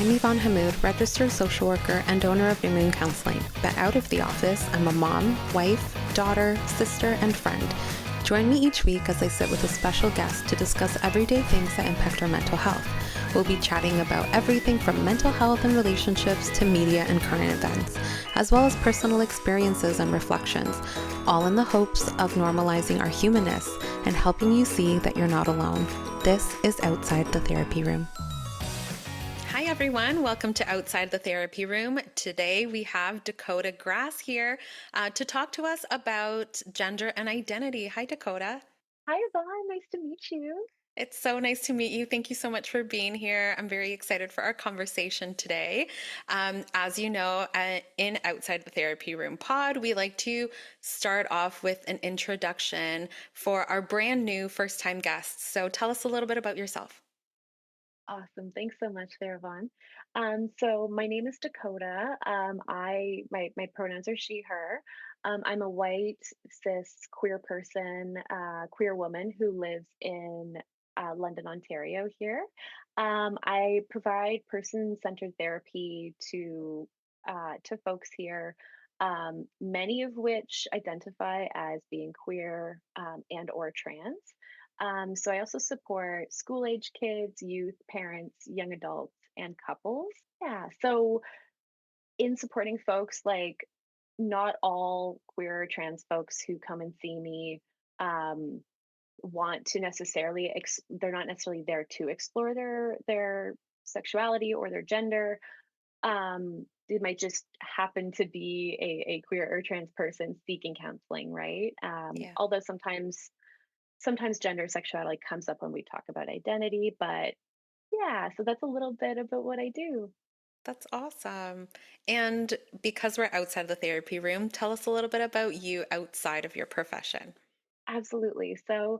I'm Yvonne Hamoud, registered social worker and owner of New Moon Counseling. But out of the office, I'm a mom, wife, daughter, sister, and friend. Join me each week as I sit with a special guest to discuss everyday things that impact our mental health. We'll be chatting about everything from mental health and relationships to media and current events, as well as personal experiences and reflections, all in the hopes of normalizing our humanness and helping you see that you're not alone. This is Outside the Therapy Room. Hi everyone, welcome to Outside the Therapy Room. Today we have Dakota Grass here to talk to us about gender and identity. Hi Dakota. Hi, Yvonne. Nice to meet you. It's so nice to meet you. Thank you so much for being here. I'm very excited for our conversation today. As you know, in Outside the Therapy Room pod, we like to start off with an introduction for our brand new first-time guests. So tell us a little bit about yourself. Awesome. Thanks so much there, Yvonne. So my name is Dakota. My pronouns are she, her. I'm a white, cis, queer person, queer woman who lives in London, Ontario here. I provide person-centered therapy to folks here, many of which identify as being queer and or trans. So I also support school age kids, youth, parents, young adults, and couples. Yeah. So in supporting folks, like not all queer or trans folks who come and see me um, want to necessarily, they're not necessarily there to explore their sexuality or their gender. They might just happen to be a queer or trans person seeking counseling, right? Yeah. Although sometimes gender sexuality comes up when we talk about identity, but yeah, so that's a little bit about what I do. That's awesome. And because we're outside the therapy room, tell us a little bit about you outside of your profession. Absolutely. Yeah,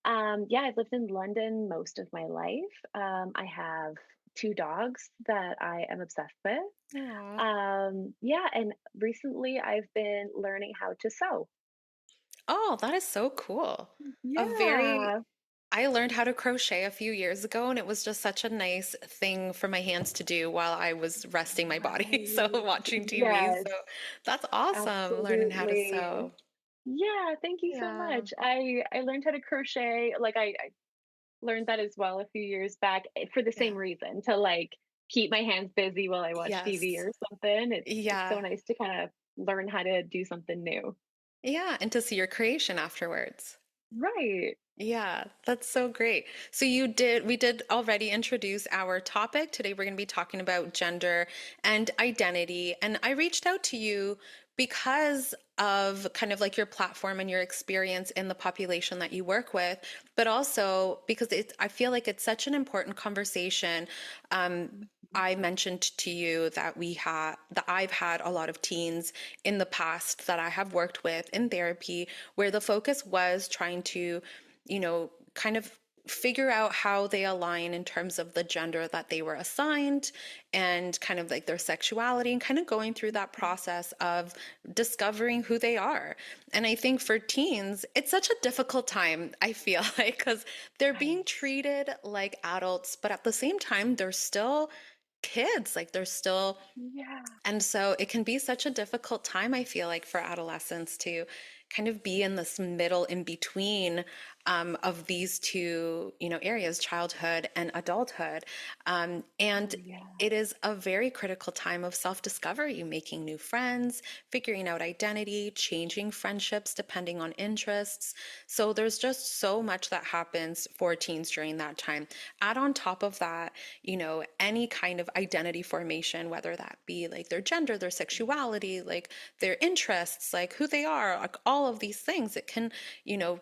I've lived in London most of my life. I have two dogs that I am obsessed with. Aw. Yeah, and recently I've been learning how to sew. Oh, that is so cool. A very, Yeah. I learned how to crochet a few years ago, and it was just such a nice thing for my hands to do while I was resting my body. So Right. watching TV. Yes, So that's awesome, learning how to absolutely. sew. Yeah, thank you so Yeah. much. I learned how to crochet. I learned that as well a few years back for the same Yeah. reason, to like keep my hands busy while I watch TV Yes. or something. It's so Yeah. nice to kind of learn how to do something new. Yeah. And to see your creation afterwards. Right. Yeah, that's so great. So we did already introduce our topic. Today we're going to be talking about gender and identity. And I reached out to you because of kind of like your platform and your experience in the population that you work with, but also because I feel like it's such an important conversation. Um, I mentioned to you that I've had a lot of teens in the past that I have worked with in therapy where the focus was trying to kind of figure out how they align in terms of the gender that they were assigned and kind of like their sexuality and kind of going through that process of discovering who they are. And I think for teens, it's such a difficult time, I feel like, because they're being Right. treated like adults, but at the same time, they're still kids, like they're still Yeah. and so it can be such a difficult time, I feel like, for adolescents to kind of be in this middle in between of these two, areas, childhood and adulthood. And Oh, yeah. it is a very critical time of self-discovery, making new friends, figuring out identity, changing friendships depending on interests. So there's just so much that happens for teens during that time. Add on top of that, any kind of identity formation, whether that be like their gender, their sexuality, like their interests, like who they are, like all of these things, it can,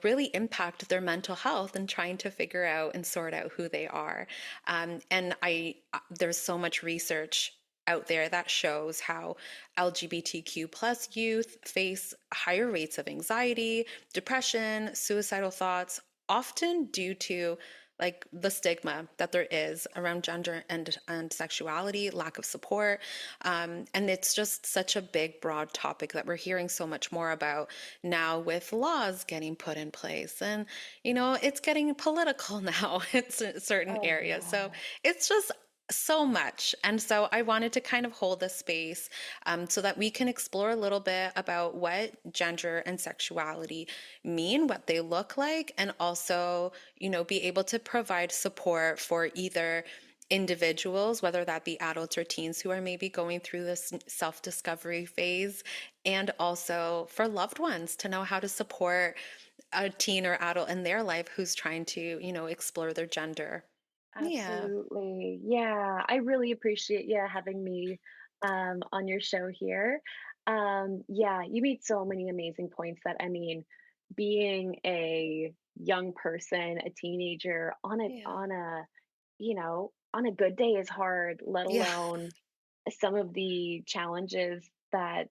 really impact their mental health and trying to figure out and sort out who they are. There's so much research out there that shows how LGBTQ plus youth face higher rates of anxiety, depression, suicidal thoughts, often due to like the stigma that there is around gender and sexuality, lack of support. And it's just such a big, broad topic that we're hearing so much more about now with laws getting put in place. And, it's getting political now in certain Oh, areas. So yeah. it's just So much. And so I wanted to kind of hold this space so that we can explore a little bit about what gender and sexuality mean, what they look like, and also, be able to provide support for either individuals, whether that be adults or teens who are maybe going through this self-discovery phase, and also for loved ones to know how to support a teen or adult in their life who's trying to, explore their gender. Yeah. Absolutely. Yeah, I really appreciate you having me on your show here. Yeah, you made so many amazing points that I mean, being a young person, a teenager Yeah. on a good day is hard, let Yeah. alone some of the challenges that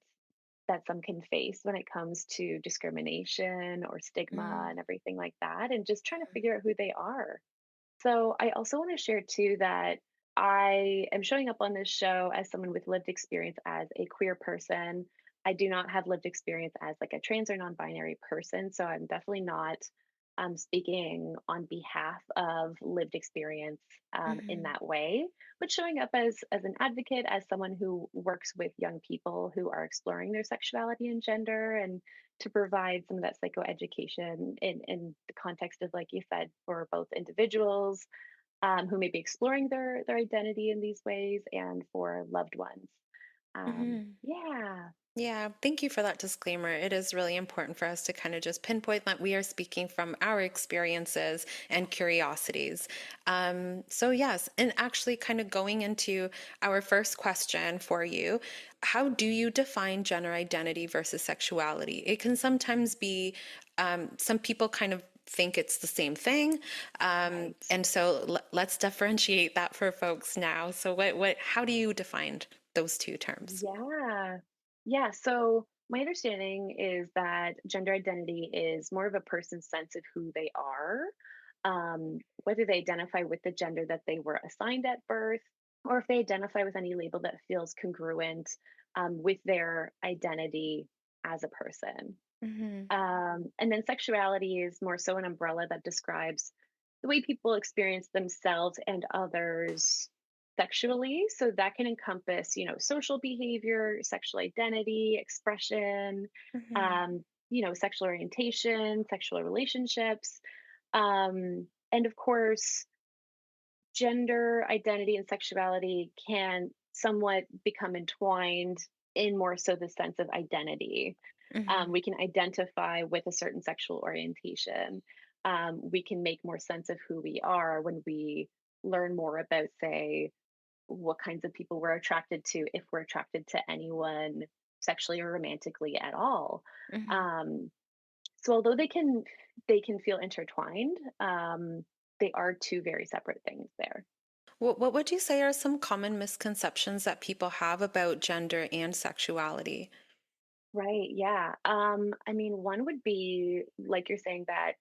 some can face when it comes to discrimination or stigma Mm, and everything like that, and just trying to figure out who they are. So I also want to share too that I am showing up on this show as someone with lived experience as a queer person. I do not have lived experience as like a trans or non-binary person, so I'm definitely not speaking on behalf of lived experience in mhm, that way. But showing up as an advocate, as someone who works with young people who are exploring their sexuality and gender, and to provide some of that psychoeducation in the context of, like you said, for both individuals who may be exploring their identity in these ways and for loved ones. mhm. Yeah, Yeah, thank you for that disclaimer. It is really important for us to kind of just pinpoint that we are speaking from our experiences and curiosities. So, yes, and actually, kind of going into our first question for you, how do you define gender identity versus sexuality? It can sometimes be, some people kind of think it's the same thing. right. And so let's differentiate that for folks now. So, how do you define those two terms? Yeah. Yeah. So my understanding is that gender identity is more of a person's sense of who they are, whether they identify with the gender that they were assigned at birth, or if they identify with any label that feels congruent with their identity as a person. Hmm. And then sexuality is more so an umbrella that describes the way people experience themselves and others sexually. So that can encompass, social behavior, sexual identity, expression, Hmm. sexual orientation, sexual relationships. And of course, gender identity and sexuality can somewhat become entwined in more so the sense of identity. Hmm. We can identify with a certain sexual orientation. We can make more sense of who we are when we learn more about, say, what kinds of people we're attracted to, if we're attracted to anyone sexually or romantically at all. Hmm. Um, so although they can feel intertwined, they are two very separate things there. What would you say are some common misconceptions that people have about gender and sexuality? Right. Yeah. I mean, one would be like you're saying that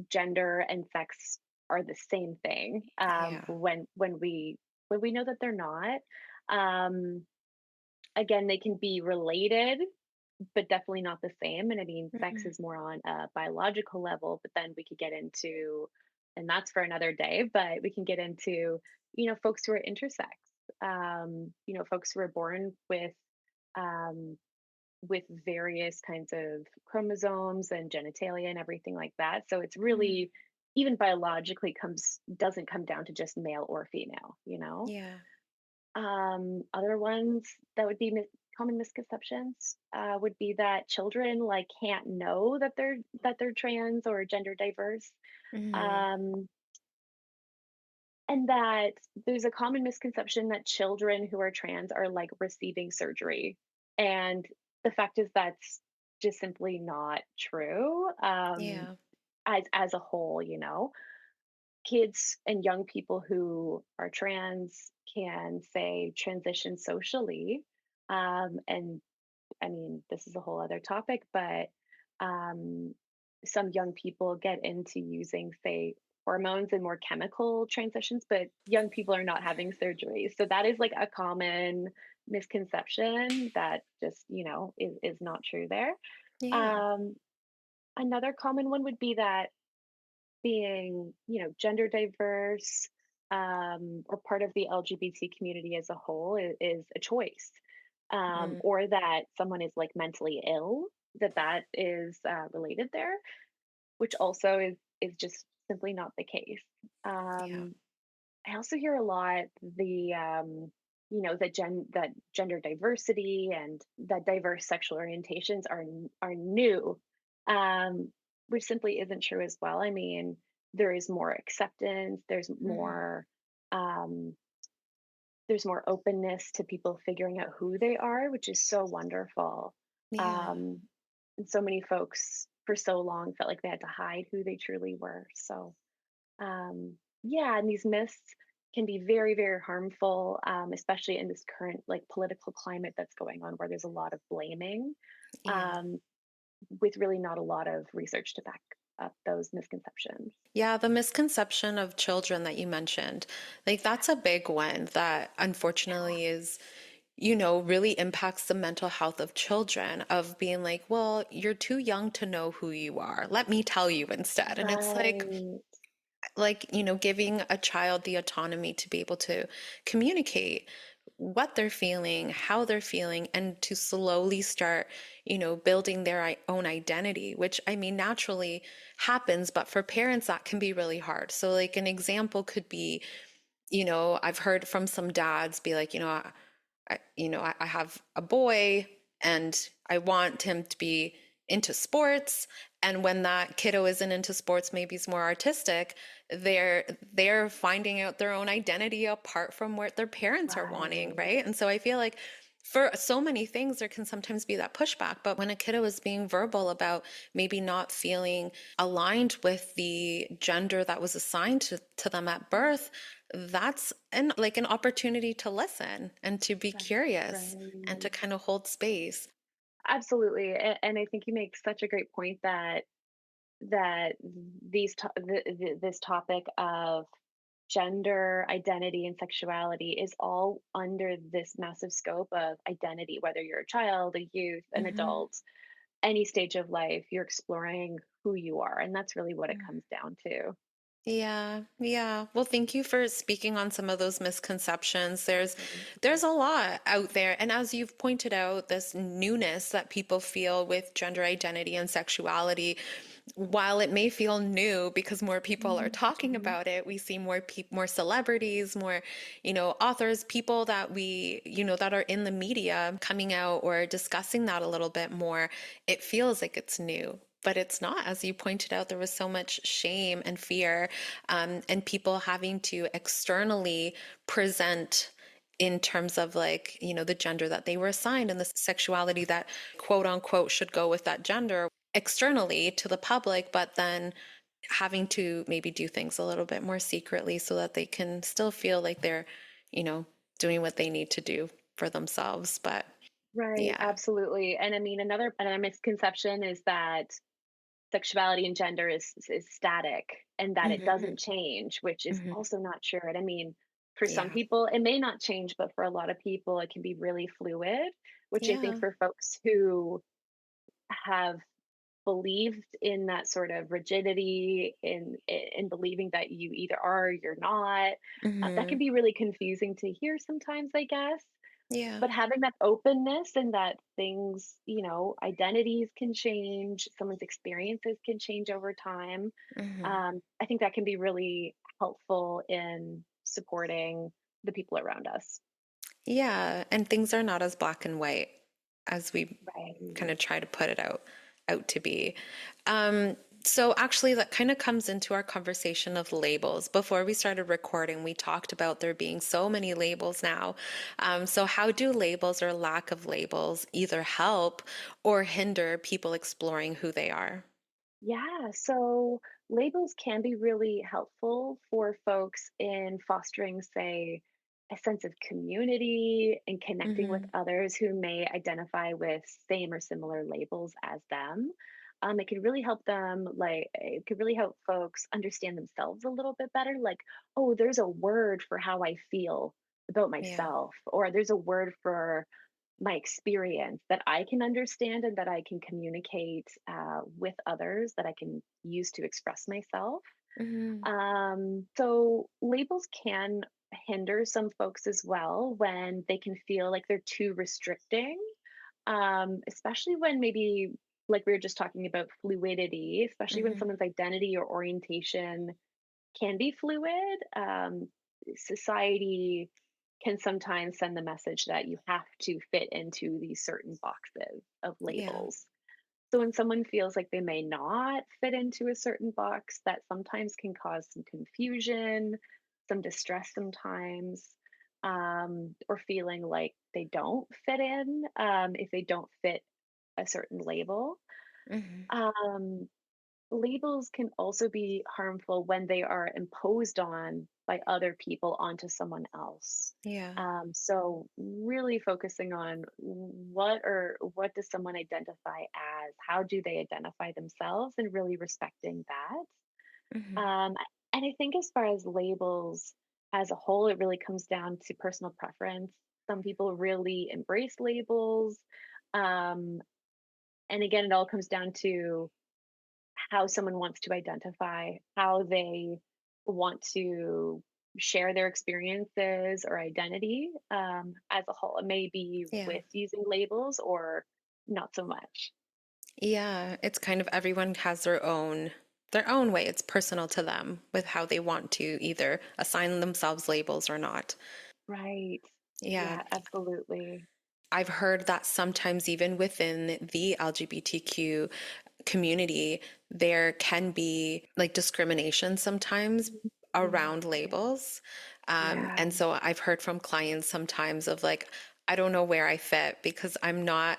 gender and sex are the same thing. Yeah. When we know that they're not. Um, Again, they can be related, but definitely not the same. And I mean, sex Hmm. is more on a biological level, but then we could get into, and that's for another day. But we can get into, folks who are intersex. Folks who are born um, with various kinds of chromosomes and genitalia and everything like that. So it's Hmm. really even biologically comes doesn't come down to just male or female. Yeah. Other ones that would be common misconceptions would be that children like can't know that they're trans or gender diverse. Hmm. Um, and that there's a common misconception that children who are trans are like receiving surgery. And the fact is that's just simply not true. Yeah. As a whole, kids and young people who are trans can say transition socially. And I mean, this is a whole other topic, but um, some young people get into using, say, hormones and more chemical transitions, but young people are not having surgery. So that is like a common misconception that just, is not true there. Yeah. Um, Another common one would be that being, gender diverse. or part of the LGBT community as a whole is a choice, Mm, or that someone is like mentally ill, that is related there, which also is just simply not the case. yeah. Um, I also hear a lot that gender diversity and that diverse sexual orientations are new, um, which simply isn't true as well. I mean, there is more acceptance. Mhm. Um, there's more openness to people figuring out who they are, which is so wonderful. Yeah. Um, and so many folks for so long felt like they had to hide who they truly were. So yeah, and these myths can be very, very harmful, especially in this current like political climate that's going on, where there's a lot of blaming, Yeah. um, with really not a lot of research to back up those misconceptions. Yeah, the misconception of children that you mentioned, like that's a big one that Yeah, unfortunately is, really impacts the mental health of children of being like, well, you're too young to know who you are. Let me tell you instead. And it's right, giving a child the autonomy to be able to communicate what they're feeling, how they're feeling, and to slowly start, building their own identity, which I mean, naturally happens, but for parents, that can be really hard. So, like, an example could be, I've heard from some dads be like, I have a boy and I want him to be into sports. And when that kiddo isn't into sports, maybe he's more artistic, they're finding out their own identity apart from what their parents are wanting, right, right? And so I feel like for so many things there can sometimes be that pushback, but when a kiddo is being verbal about maybe not feeling aligned with the gender that was assigned to them at birth, that's an opportunity to listen and to be right, curious and to right. kind of hold space. Absolutely, and I think you make such a great point that this topic of gender identity and sexuality is all under this massive scope of identity, whether you're a child, a youth, an Hmm. adult, any stage of life, you're exploring who you are, and that's really what it comes down to. Yeah, yeah. Well, thank you for speaking on some of those misconceptions. There's Absolutely. a lot out there, and as you've pointed out, this newness that people feel with gender identity and sexuality, while it may feel new because more people are talking Mhm. about it, we see more celebrities, more, authors, people that that are in the media coming out or discussing that a little bit more. It feels like it's new. But it's not. As you pointed out, there was so much shame and fear, and people having to externally present in terms of like, the gender that they were assigned and the sexuality that quote unquote should go with that gender externally to the public, but then having to maybe do things a little bit more secretly so that they can still feel like they're, you know, doing what they need to do for themselves. But Right, yeah. absolutely. And I mean, another misconception is that sexuality and gender is static and that it Hmm. doesn't change, which is Hmm. also not true. And I mean, for some Yeah. people, it may not change, but for a lot of people, it can be really fluid, which I think Yeah. for folks who have believed in that sort of rigidity in believing that you either are or you're not, that can Hmm. be really confusing to hear sometimes, I guess. Yeah. But having that openness and that things, identities can change, someone's experiences can change over time. Hmm. I think that can be really helpful in supporting the people around us. Yeah. And things are not as black and white as we kind Right. of try to put it out to be. Um, so actually that kind of comes into our conversation of labels. Before we started recording, we talked about there being so many labels now. So how do labels or lack of labels either help or hinder people exploring who they are? Yeah, so labels can be really helpful for folks in fostering, say, a sense of community and connecting with Hmm. others who may identify with same or similar labels as them. It can really help them, like, it could really help folks understand themselves a little bit better. Like, oh, there's a word for how I feel about Yeah. myself, or there's a word for my experience that I can understand and that I can communicate with others that I can use to express myself. Hmm. So labels can hinder some folks as well when they can feel like they're too restricting, especially when maybe, like we were just talking about fluidity, especially when Hmm. someone's identity or orientation can be fluid. Society can sometimes send the message that you have to fit into these certain boxes of Yeah. labels. So when someone feels like they may not fit into a certain box, that sometimes can cause some confusion, some distress sometimes, or feeling like they don't fit in if they don't fit a certain label. Hmm. Um, Labels can also be harmful when they are imposed on by other people onto someone else. Yeah. So really focusing on what does someone identify as? How do they identify themselves? And really respecting that. Hmm. Um, and I think as far as labels as a whole, it really comes down to personal preference. Some people really embrace labels. Um, and again, it all comes down to how someone wants to identify, how they want to share their experiences or identity as a whole. It may be Yeah. with using labels or not so much. Yeah, it's kind of everyone has their own way. It's personal to them with how they want to either assign themselves labels or not. Right. Yeah, Yeah, absolutely. I've heard that sometimes even within the LGBTQ community, there can be like discrimination sometimes Mhm. around labels. Yeah. And so I've heard from clients sometimes of like, I don't know where I fit because I'm not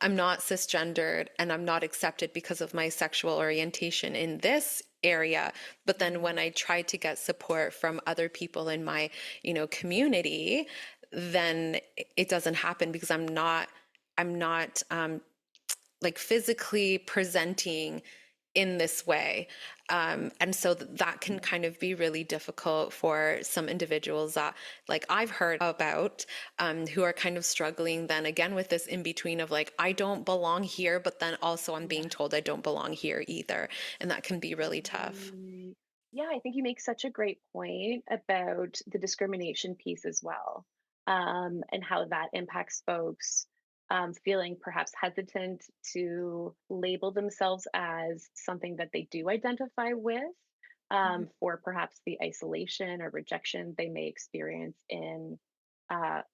cisgendered and I'm not accepted because of my sexual orientation in this area. But then Mhm. when I try to get support from other people in my, community, then it doesn't happen because I'm not like physically presenting in this way. And so that can kind of be really difficult for some individuals that, like, I've heard about, who are kind of struggling then again with this in between of like, I don't belong here, but then also I'm being Yeah. told I don't belong here either. And that can be really tough. Right. Yeah, I think you make such a great point about the discrimination piece as well, and how that impacts folks feeling perhaps hesitant to label themselves as something that they do identify with, Mhm. for perhaps the isolation or rejection they may experience in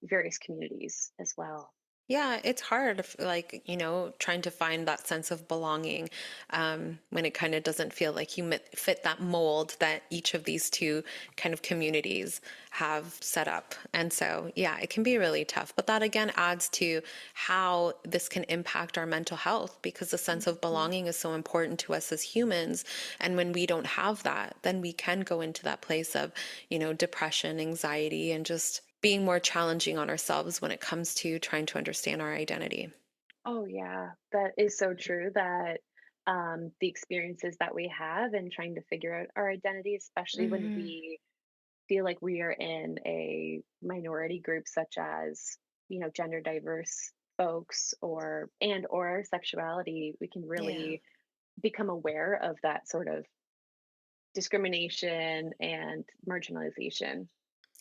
various communities as well. Yeah, it's hard, like, trying to find that sense of belonging when it kind of doesn't feel like you fit that mold that each of these two kind of communities have set up. And so, yeah, it can be really tough. But that again adds to how this can impact our mental health because the sense of Mhm. belonging is so important to us as humans. And when we don't have that, then we can go into that place of, depression, anxiety, and just being more challenging on ourselves when it comes to trying to understand our identity. Oh, yeah. That is so true that the experiences that we have and trying to figure out our identity, especially when Hmm. we feel like we are in a minority group, such as, gender diverse folks or sexuality, we can Yeah. really become aware of that sort of discrimination and marginalization.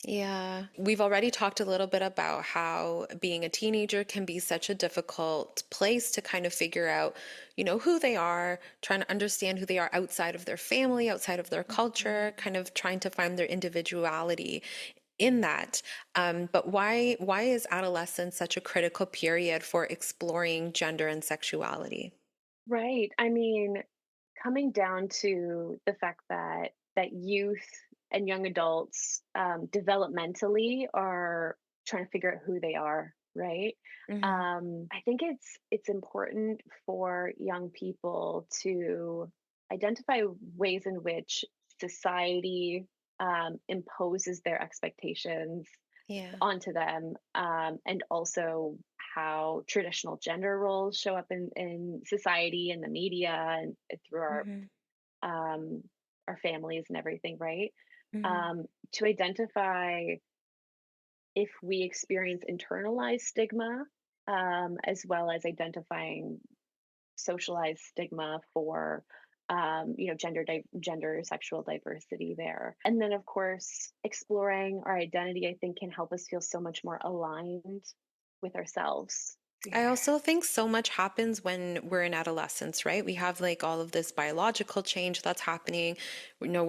Yeah. We've already talked a little bit about how being a teenager can be such a difficult place to kind of figure out, who they are, trying to understand who they are outside of their family, outside of their culture, Mhm. kind of trying to find their individuality in that. But why is adolescence such a critical period for exploring gender and sexuality? Right. I mean, coming down to the fact that youth and young adults developmentally are trying to figure out who they are, right? Hmm. I think it's important for young people to identify ways in which society imposes their expectations Yeah. onto them, and also how traditional gender roles show up in society and the media and through Hmm. um, our families and everything, right? Hmm. Um, to identify if we experience internalized stigma, as well as identifying socialized stigma for gender sexual diversity there. And then of course exploring our identity, I think, can help us feel so much more aligned with ourselves. I also think so much happens when we're in adolescence, right? We have like all of this biological change that's happening. We know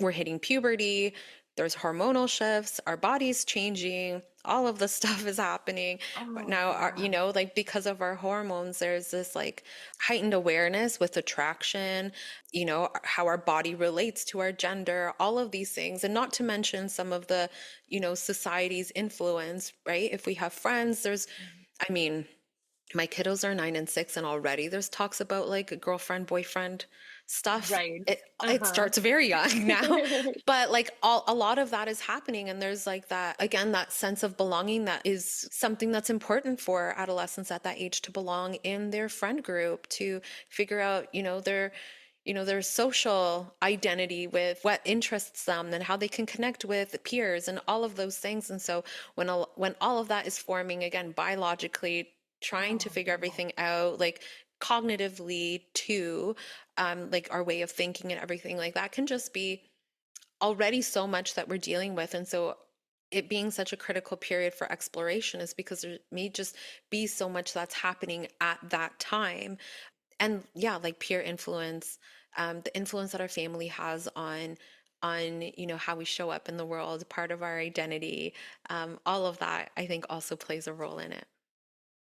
we're hitting puberty. There's hormonal shifts, our body's changing, all of the stuff is happening. But Oh now yeah. like because of our hormones, there's this like heightened awareness with attraction, how our body relates to our gender, all of these things. And not to mention some of the, society's influence, right? If we have friends, I mean, my kiddos are 9 and 6, and already there's talks about like girlfriend, boyfriend stuff. Right. It Uh-huh. starts very young now, but like a lot of that is happening, and there's like that again, that sense of belonging that is something that's important for adolescents at that age, to belong in their friend group, to figure out, their social identity with what interests them and how they can connect with peers and all of those things. And so when all of that is forming again biologically, trying to Oh figure yeah. everything out, like cognitively too, like our way of thinking and everything like that can just be already so much that we're dealing with. And so it being such a critical period for exploration is because there may just be so much that's happening at that time. And yeah, like peer influence, the influence that our family has on how we show up in the world, part of our identity, all of that I think also plays a role in it.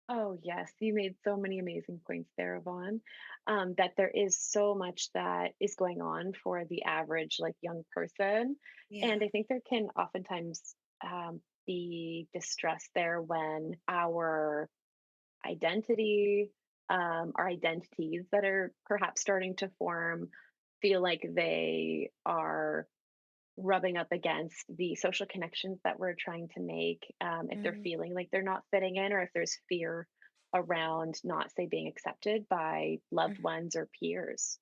Oh, yes. You made so many amazing points there, Yvonne. That there is so much that is going on for the average, like, young person. Yeah. And I think there can oftentimes be distress there when identity, our identities that are perhaps starting to form, feel like they are rubbing up against the social connections that we're trying to make, if they're Mm, feeling like they're not fitting in, or if there's fear around not, say, being accepted by loved mhm. ones or peers.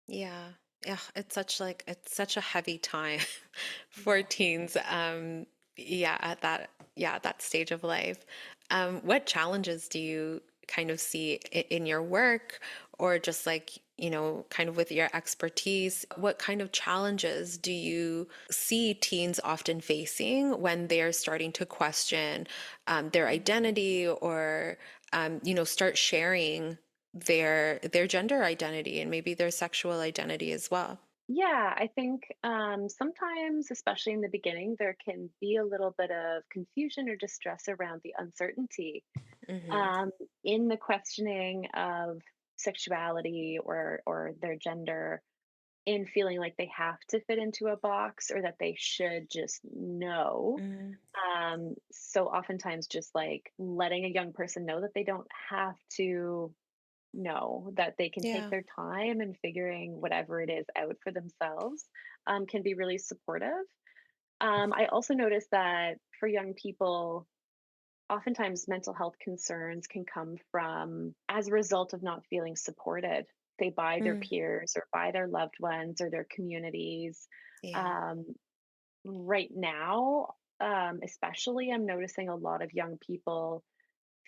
Yeah. Yeah, it's such a heavy time for Yes. teens. Yeah, at that stage of life. What challenges do you kind of see in your work, or just like, kind of with your expertise? What kind of challenges do you see teens often facing when they're starting to question their Mhm. identity, or start sharing their gender identity and maybe their sexual identity as well? Yeah, I think sometimes, especially in the beginning, there can be a little bit of confusion or distress around the uncertainty Hmm. um, in the questioning of sexuality or their gender, in feeling like they have to fit into a box or that they should just know. Mm, So oftentimes just like letting a young person know that they don't have to know, that they can take yeah. their time and figuring whatever it is out for themselves, can be really supportive. I also noticed that for young people, oftentimes mental health concerns can come from as a result of not feeling supported, say, by their Mm, peers or by their loved ones or their communities. yeah. Um, right now, especially, I'm noticing a lot of young people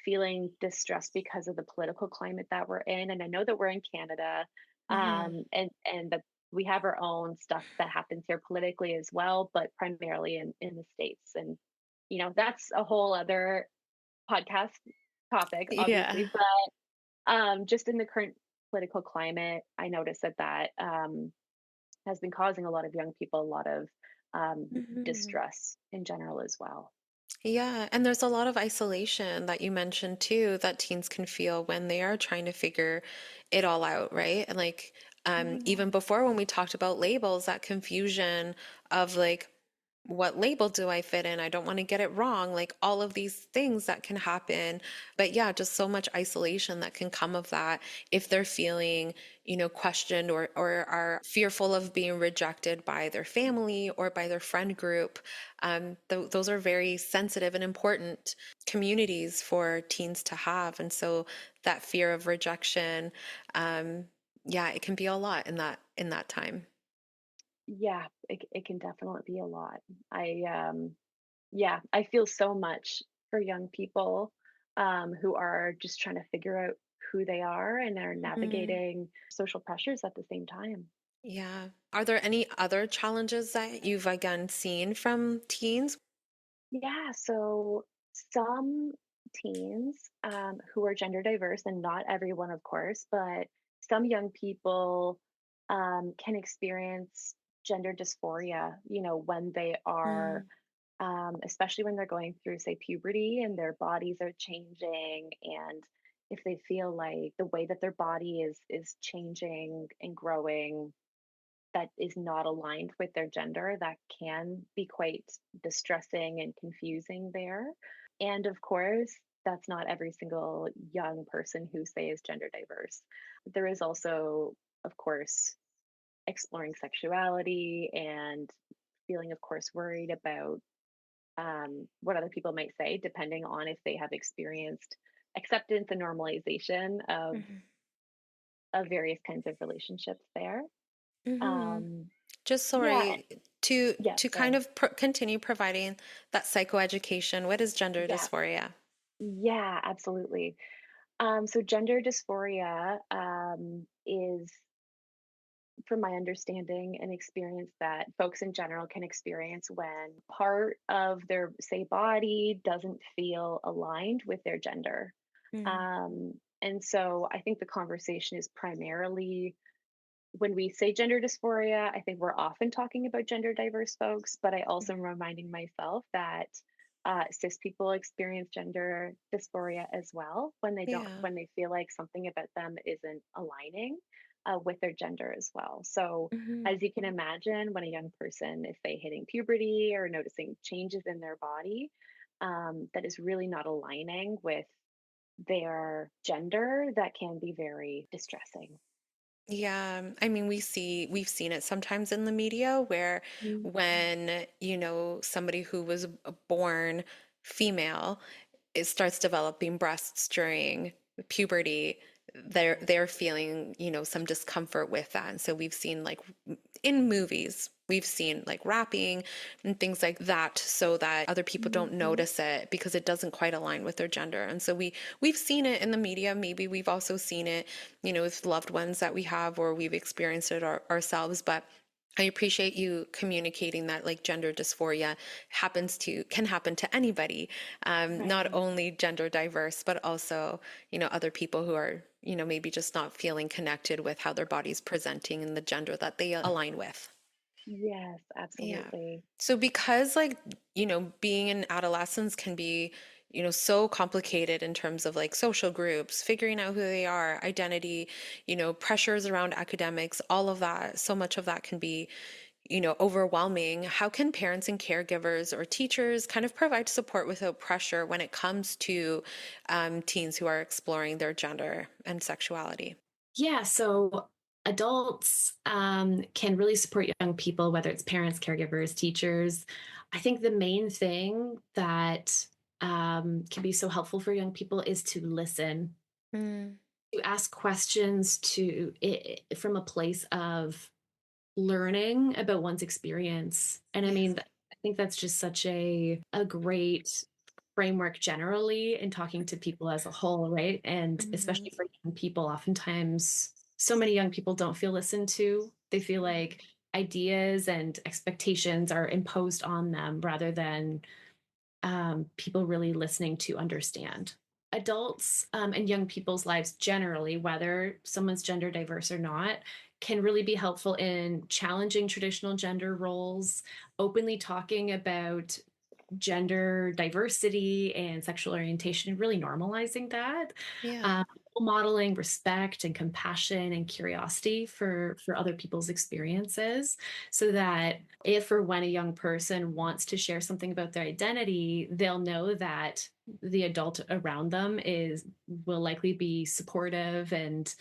feeling distressed because of the political climate that we're in. And I know that we're in Canada, Hmm. and that we have our own stuff that happens here politically as well, but primarily in the States. And, that's a whole other podcast topic, Yeah. obviously. But just in the current political climate, I noticed that has been causing a lot of young people a lot of Hmm. distress in general as well. Yeah, and there's a lot of isolation that you mentioned too that teens can feel when they are trying to figure it all out, right? And like Yeah. even before when we talked about labels, that confusion of like, what label do I fit in? I don't want to get it wrong. Like all of these things that can happen. But yeah, just so much isolation that can come of that if they're feeling, questioned, or are fearful of being rejected by their family or by their friend group. Those are very sensitive and important communities for teens to have. And so that fear of rejection, um, yeah, it can be a lot in that time. Yeah, it can definitely be a lot. I feel so much for young people who are just trying to figure out who they are and are Mhm. navigating social pressures at the same time. Yeah. Are there any other challenges that you've again seen from teens? Yeah, so some teens who are gender diverse, and not everyone, of course, but some young people can experience gender dysphoria, when they are, Mm, especially when they're going through, say, puberty and their bodies are changing. And if they feel like the way that their body is changing and growing that is not aligned with their gender, that can be quite distressing and confusing there. And of course, that's not every single young person who, say, is gender diverse. There is also, of course, exploring sexuality and feeling, of course, worried about what other people might say, depending on if they have experienced acceptance and normalization mhm, of various kinds of relationships there. mhm. Um, Just yeah, sorry to yes, kind of continue providing that psychoeducation. What is gender yeah. dysphoria? Yeah, absolutely. So gender dysphoria is, from my understanding, an experience that folks in general can experience when part of their, say, body doesn't feel aligned with their gender. Mm, And so I think the conversation is primarily when we say gender dysphoria, I think we're often talking about gender diverse folks, but I also am mhm. reminding myself that cis people experience gender dysphoria as well Yeah. when they feel like something about them isn't aligning with their gender as well. So, Mhm. as you can imagine, when a young person is, say, hitting puberty or noticing changes in their body that is really not aligning with their gender, that can be very distressing. Yeah, I mean, we've seen it sometimes in the media where Mhm. when, somebody who was born female, it starts developing breasts during puberty, they're feeling, some discomfort with that. And so we've seen like in movies, we've seen like rapping and things like that so that other people don't Mhm. notice it because it doesn't quite align with their gender. And so we've seen it in the media. Maybe we've also seen it, with loved ones that we have or we've experienced it ourselves, but I appreciate you communicating that like gender dysphoria can happen to anybody, not Right. only gender diverse, but also, other people who are, maybe just not feeling connected with how their body's presenting and the gender that they align with. Yes, Yeah. absolutely. So because like, being in adolescence can be, so complicated in terms of like social groups, figuring out who they are, identity, pressures around academics, all of that, so much of that can be, overwhelming. How can parents and caregivers or teachers kind of provide support without pressure when it comes to teens who are exploring their gender and sexuality? Yeah, so adults can really support young people, whether it's parents, caregivers, teachers. I think the main thing that can be so helpful for young people is to listen, Mm, to ask questions, from a place of learning about one's experience. And I yes. mean, I think that's just such a great framework generally in talking to people as a whole, right? And Mhm, especially for young people, oftentimes so many young people don't feel listened to. They feel like ideas and expectations are imposed on them rather than people really listening to understand. Adults and young people's lives generally, whether someone's gender diverse or not, can really be helpful in challenging traditional gender roles, openly talking about gender diversity and sexual orientation, and really normalizing that. yeah. Um, Modeling respect and compassion and curiosity for other people's experiences, so that if or when a young person wants to share something about their identity, they'll know that the adult around them is will likely be supportive and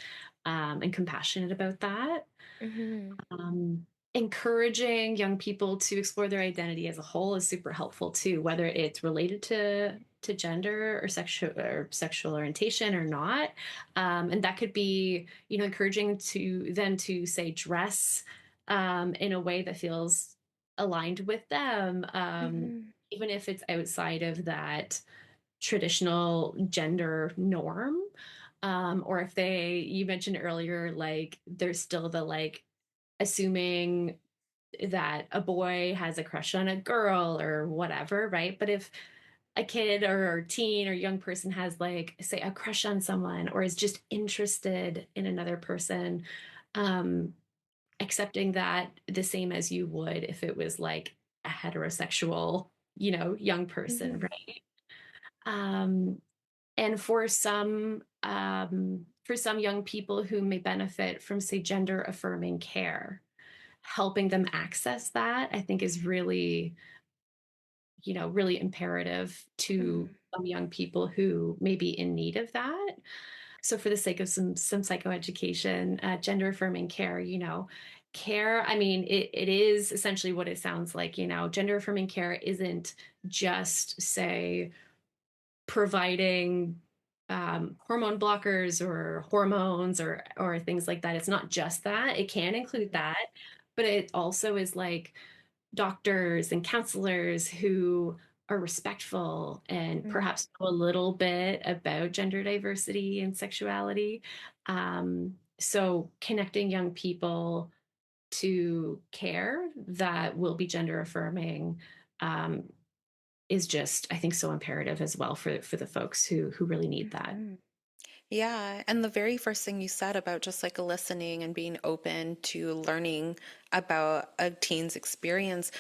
compassionate about that. Mhm, um, Encouraging young people to explore their identity as a whole is super helpful too, whether it's related to gender or sexual orientation or not. And that could be, encouraging to them to say dress in a way that feels aligned with them, mhm, even if it's outside of that traditional gender norm. Or if you mentioned earlier, like there's still the like assuming that a boy has a crush on a girl or whatever, right? But if a kid or teen or young person has like say a crush on someone or is just interested in another person, um accepting that the same as you would if it was like a heterosexual, young person, Mhm. right? um and for some young people who may benefit from say gender affirming care, helping them access that I think is really, really imperative to Mhm. some young people who may be in need of that. So for the sake of some psychoeducation, gender affirming care, care, I mean, it is essentially what it sounds like. Gender affirming care isn't just say providing hormone blockers or hormones or things like that. It's not just that. It can include Mhm. that, but it also is like doctors and counselors who are respectful and Mhm. perhaps know a little bit about gender diversity and sexuality. So connecting young people to care that will be gender affirming, um, is just, I think, so imperative as well for the folks who really need that. Mhm. Yeah, and the very first thing you said about just like listening and being open to learning about a teen's experience,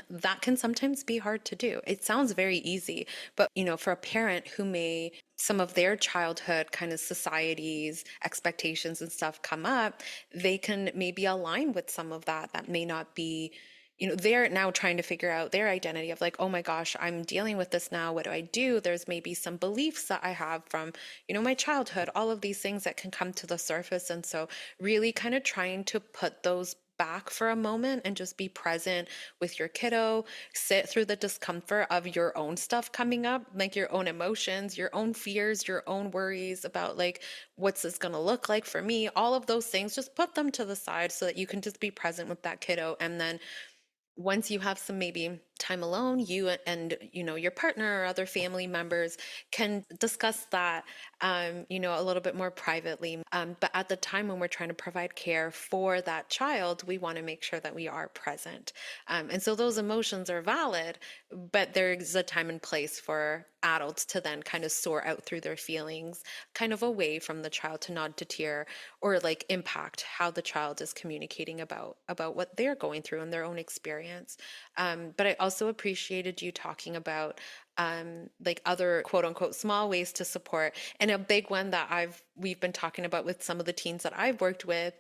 that can sometimes be hard to do. It sounds very easy, but for a parent who may some of their childhood kind of societies, expectations and stuff come up, they can maybe align with some of that. That may not be, they're now trying to figure out their identity of like, oh my gosh, I'm dealing with this now. What do I do? There's maybe some beliefs that I have from, my childhood, all of these things that can come to the surface. And so really kind of trying to put those back for a moment and just be present with your kiddo, sit through the discomfort of your own stuff coming up, like your own emotions, your own fears, your own worries about like, what's this going to look like for me? All of those things, just put them to the side so that you can just be present with that kiddo. And then once you have some maybe time alone, you and your partner or other family members can discuss that, a little bit more privately. But at the time when we're trying to provide care for that child, we want to make sure that we are present. And so those emotions are valid, but there's a time and place for adults to then kind of sort out through their feelings, kind of away from the child to not deter or like impact how the child is communicating about what they're going through in their own experience. But I also appreciated you talking about like other quote unquote small ways to support. And a big one that we've been talking about with some of the teens that I've worked with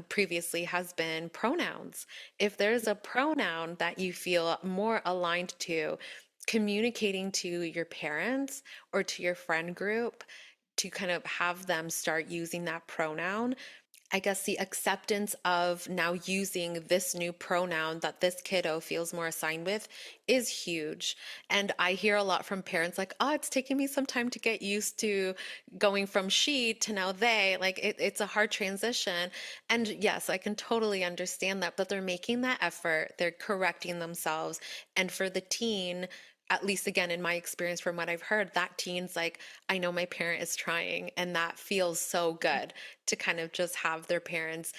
previously has been pronouns. If there's a pronoun that you feel more aligned to, communicating to your parents or to your friend group to kind of have them start using that pronoun. I guess the acceptance of now using this new pronoun that this kiddo feels more assigned with is huge. And I hear a lot from parents like, oh, it's taking me some time to get used to going from she to now they. Like it's a hard transition. And yes, I can totally understand that, but they're making that effort, they're correcting themselves. And for the teen, at least again in my experience from what I've heard, that teen's like, I know my parent is trying, and that feels so good to kind of just have their parents,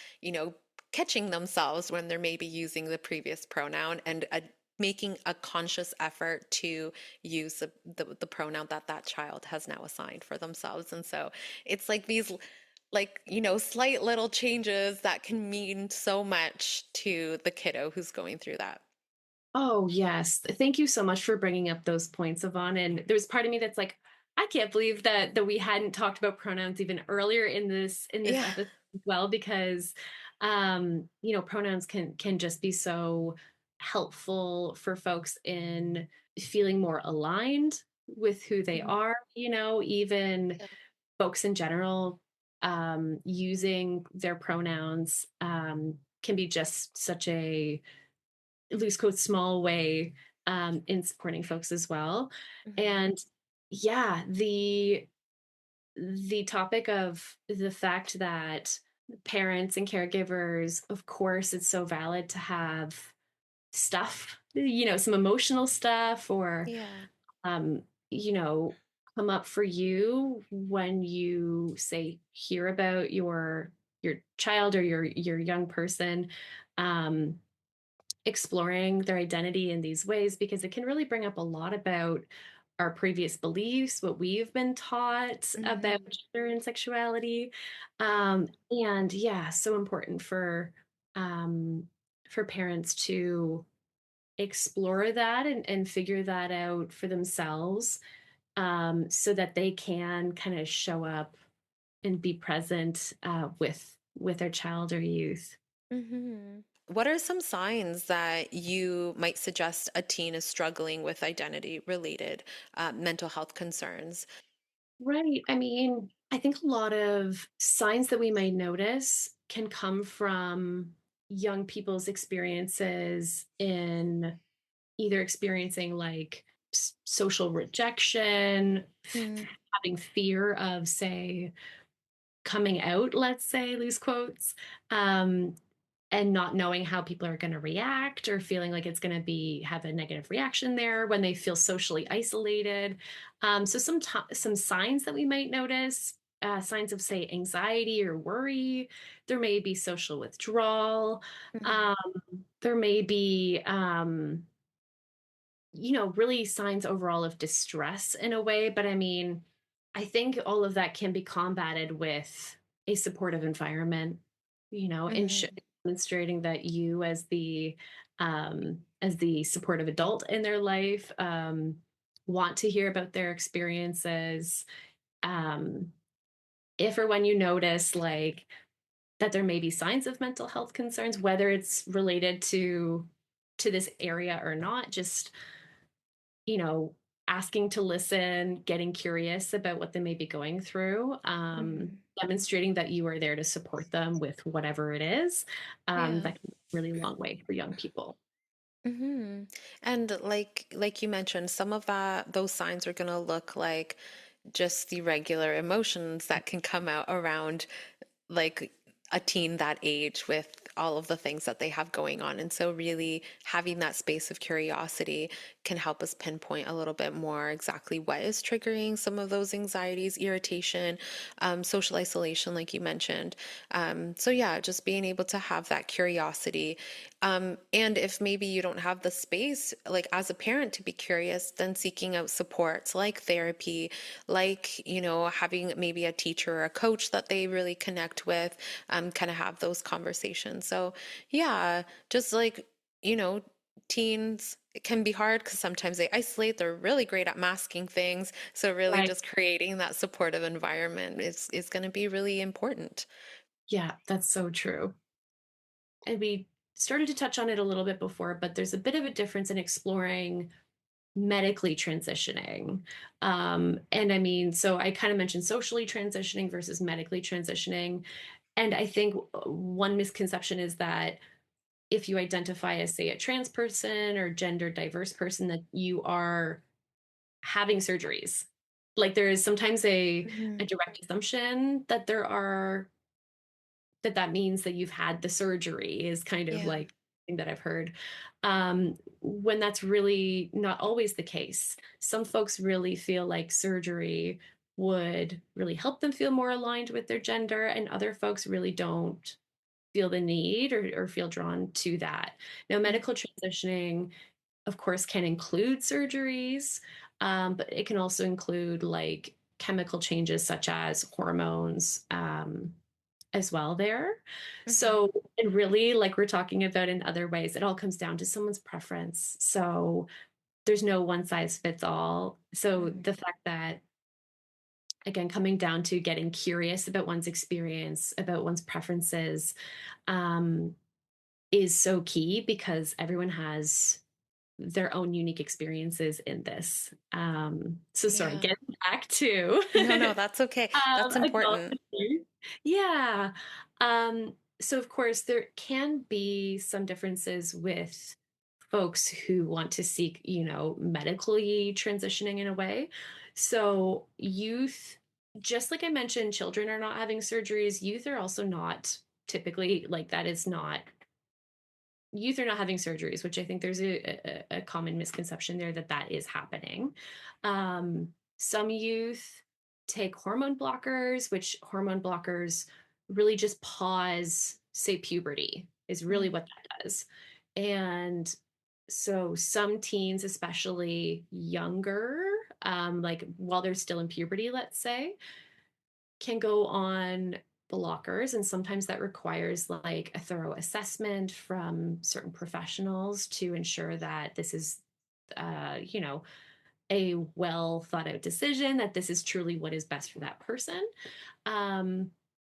catching themselves when they're maybe using the previous pronoun and making a conscious effort to use the pronoun that that child has now assigned for themselves. And so it's like these like slight little changes that can mean so much to the kiddo who's going through that. Oh, yes. Thank you so much for bringing up those points, Yvonne. And there's part of me that's like, I can't believe that we hadn't talked about pronouns even earlier in this Yeah. episode as well, because pronouns can just be so helpful for folks in feeling more aligned with who they Mhm. are, even Yeah. folks in general, using their pronouns, can be just such a loose quote small way, in supporting folks as well. Mhm. And yeah, the topic of the fact that parents and caregivers, of course, it's so valid to have stuff, some emotional stuff or Yeah. um, you know, come up for you when you say hear about your child or your young person um, exploring their identity in these ways? Because it can really bring up a lot about our previous beliefs, what we've been taught about Hmm. gender and sexuality. And yeah, so important for parents to explore that and figure that out for themselves, so that they can kind of show up and be present with their child or youth. Hmm. What are some signs that you might suggest a teen is struggling with identity related mental health concerns? Right. I mean, I think a lot of signs that we might notice can come from young people's experiences in either experiencing like social rejection, Mm. having fear of, say, coming out, let's say, loose quotes, um, and not knowing how people are going to react or feeling like it's going to be have a negative reaction there when they feel socially isolated. So some signs that we might notice, signs of, say, anxiety or worry. There may be social withdrawal. Mhm. Um, there may be really signs overall of distress in a way. But I mean, I think all of that can be combated with a supportive environment, and Mhm. demonstrating that you as the supportive adult in their life, want to hear about their experiences. Um, if or when you notice like that there may be signs of mental health concerns, whether it's related to this area or not, just you know, asking to listen, getting curious about what they may be going through, Mhm. demonstrating that you are there to support them with whatever it is, Yeah. that can go a really long way for young people. Hmm. And like you mentioned, some of those signs are going to look like just the regular emotions that can come out around like a teen that age with all of the things that they have going on. And so, really, having that space of curiosity can help us pinpoint a little bit more exactly what is triggering some of those anxieties, irritation, social isolation, like you mentioned. So, yeah, just being able to have that curiosity. And if maybe you don't have the space, like as a parent, to be curious, then seeking out supports like therapy, like, having maybe a teacher or a coach that they really connect with, kind of have those conversations. So, yeah, just like, you know, teens, it can be hard because sometimes they isolate. They're really great at masking things. So, really, Right. just creating that supportive environment is going to be really important. Yeah, that's so true. And we started to touch on it a little bit before, but there's a bit of a difference in exploring medically transitioning. And I mean, so I kind of mentioned socially transitioning versus medically transitioning. And I think one misconception is that if you identify as, say, a trans person or gender diverse person, that you are having surgeries. Like there is sometimes a Mhm. direct assumption that that means that you've had the surgery is kind of Yeah. like thing that I've heard. When that's really not always the case. Some folks really feel like surgery would really help them feel more aligned with their gender, and other folks really don't feel the need or feel drawn to that. Now, Mhm. medical transitioning, of course, can include surgeries, but it can also include like chemical changes such as hormones, as well there. Mhm. So, and really, like we're talking about in other ways, it all comes down to someone's preference. So there's no one size fits all. So Mhm. the fact that, again, coming down to getting curious about one's experience, about one's preferences, um, is so key because everyone has their own unique experiences in this. So sorry, Yeah. getting back to No, no, that's okay. That's important. adulthood. Yeah. So of course there can be some differences with folks who want to seek, medically transitioning in a way. So youth, just like I mentioned, children are not having surgeries. Youth are also not typically like that is not youth are not having surgeries, which I think there's a common misconception there that that is happening. Um, Some youth take hormone blockers, which hormone blockers really just pause, say, puberty, is really what that does. And so some teens, especially younger, like while they're still in puberty, let's say, can go on blockers. And sometimes that requires like a thorough assessment from certain professionals to ensure that this is, you know, a well thought out decision, that this is truly what is best for that person. Um,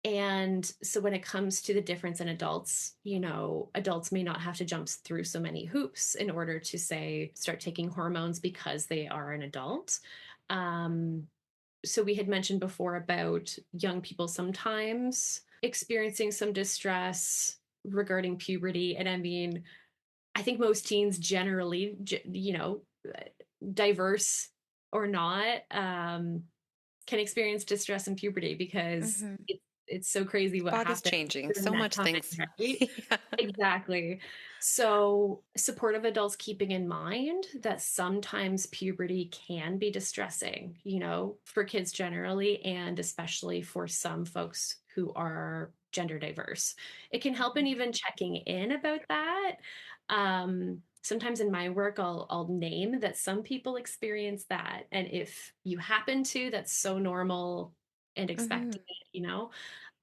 and so when it comes to the difference in adults, you know, adults may not have to jump through so many hoops in order to say start taking hormones because they are an adult. Um, so we had mentioned before about young people sometimes experiencing some distress regarding puberty. And I mean, I think most teens generally, you know, diverse or not, can experience distress in puberty because Mm-hmm. it's so crazy what Body's happens changing. during So that much time, things. right? Yeah. Exactly. So, supportive adults keeping in mind that sometimes puberty can be distressing, you know, for kids generally, and especially for some folks who are gender diverse. It can help in even checking in about that. Sometimes in my work, I'll name that some people experience that, and if you happen to, that's so normal and Mm-hmm. expected, you know,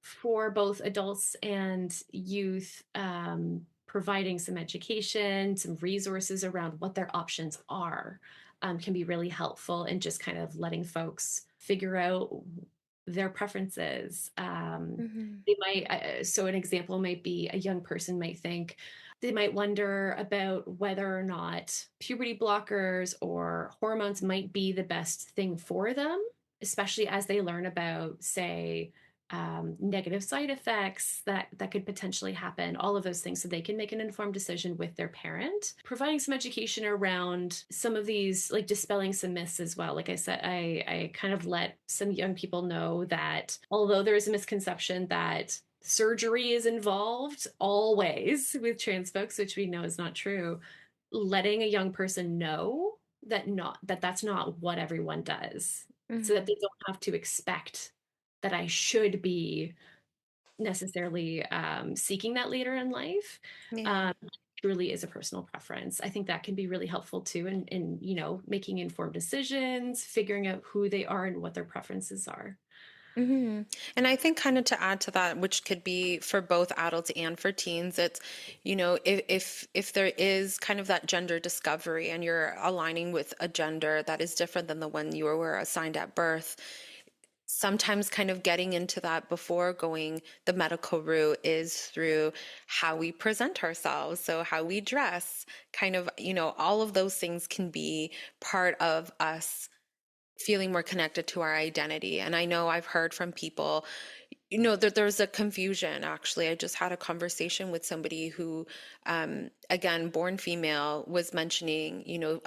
for both adults and youth, providing some education, some resources around what their options are, can be really helpful in just kind of letting folks figure out their preferences. Mm-hmm. They might, so an example might be a young person might think, they might wonder about whether or not puberty blockers or hormones might be the best thing for them, especially as they learn about, say, negative side effects that could potentially happen, all of those things, so they can make an informed decision with their parent. Providing some education around some of these, like dispelling some myths as well. Like I said, I kind of let some young people know that although there is a misconception that surgery is involved always with trans folks, which we know is not true, letting a young person know that that's not what everyone does, so that Mm-hmm. they don't have to expect that I should be necessarily seeking that later in life. Yeah. Um, Truly is a personal preference. I think that can be really helpful too in you know, making informed decisions, figuring out who they are and what their preferences are. Hmm. And I think kind of to add to that, which could be for both adults and for teens, it's, you know, if there is kind of that gender discovery and you're aligning with a gender that is different than the one you were assigned at birth, sometimes kind of getting into that before going the medical route is through how we present ourselves. So how we dress, kind of, you know, all of those things can be part of us feeling more connected to our identity. And I know I've heard from people, you know, that there's a confusion. Actually, I just had a conversation with somebody who, again, born female, was mentioning, you know,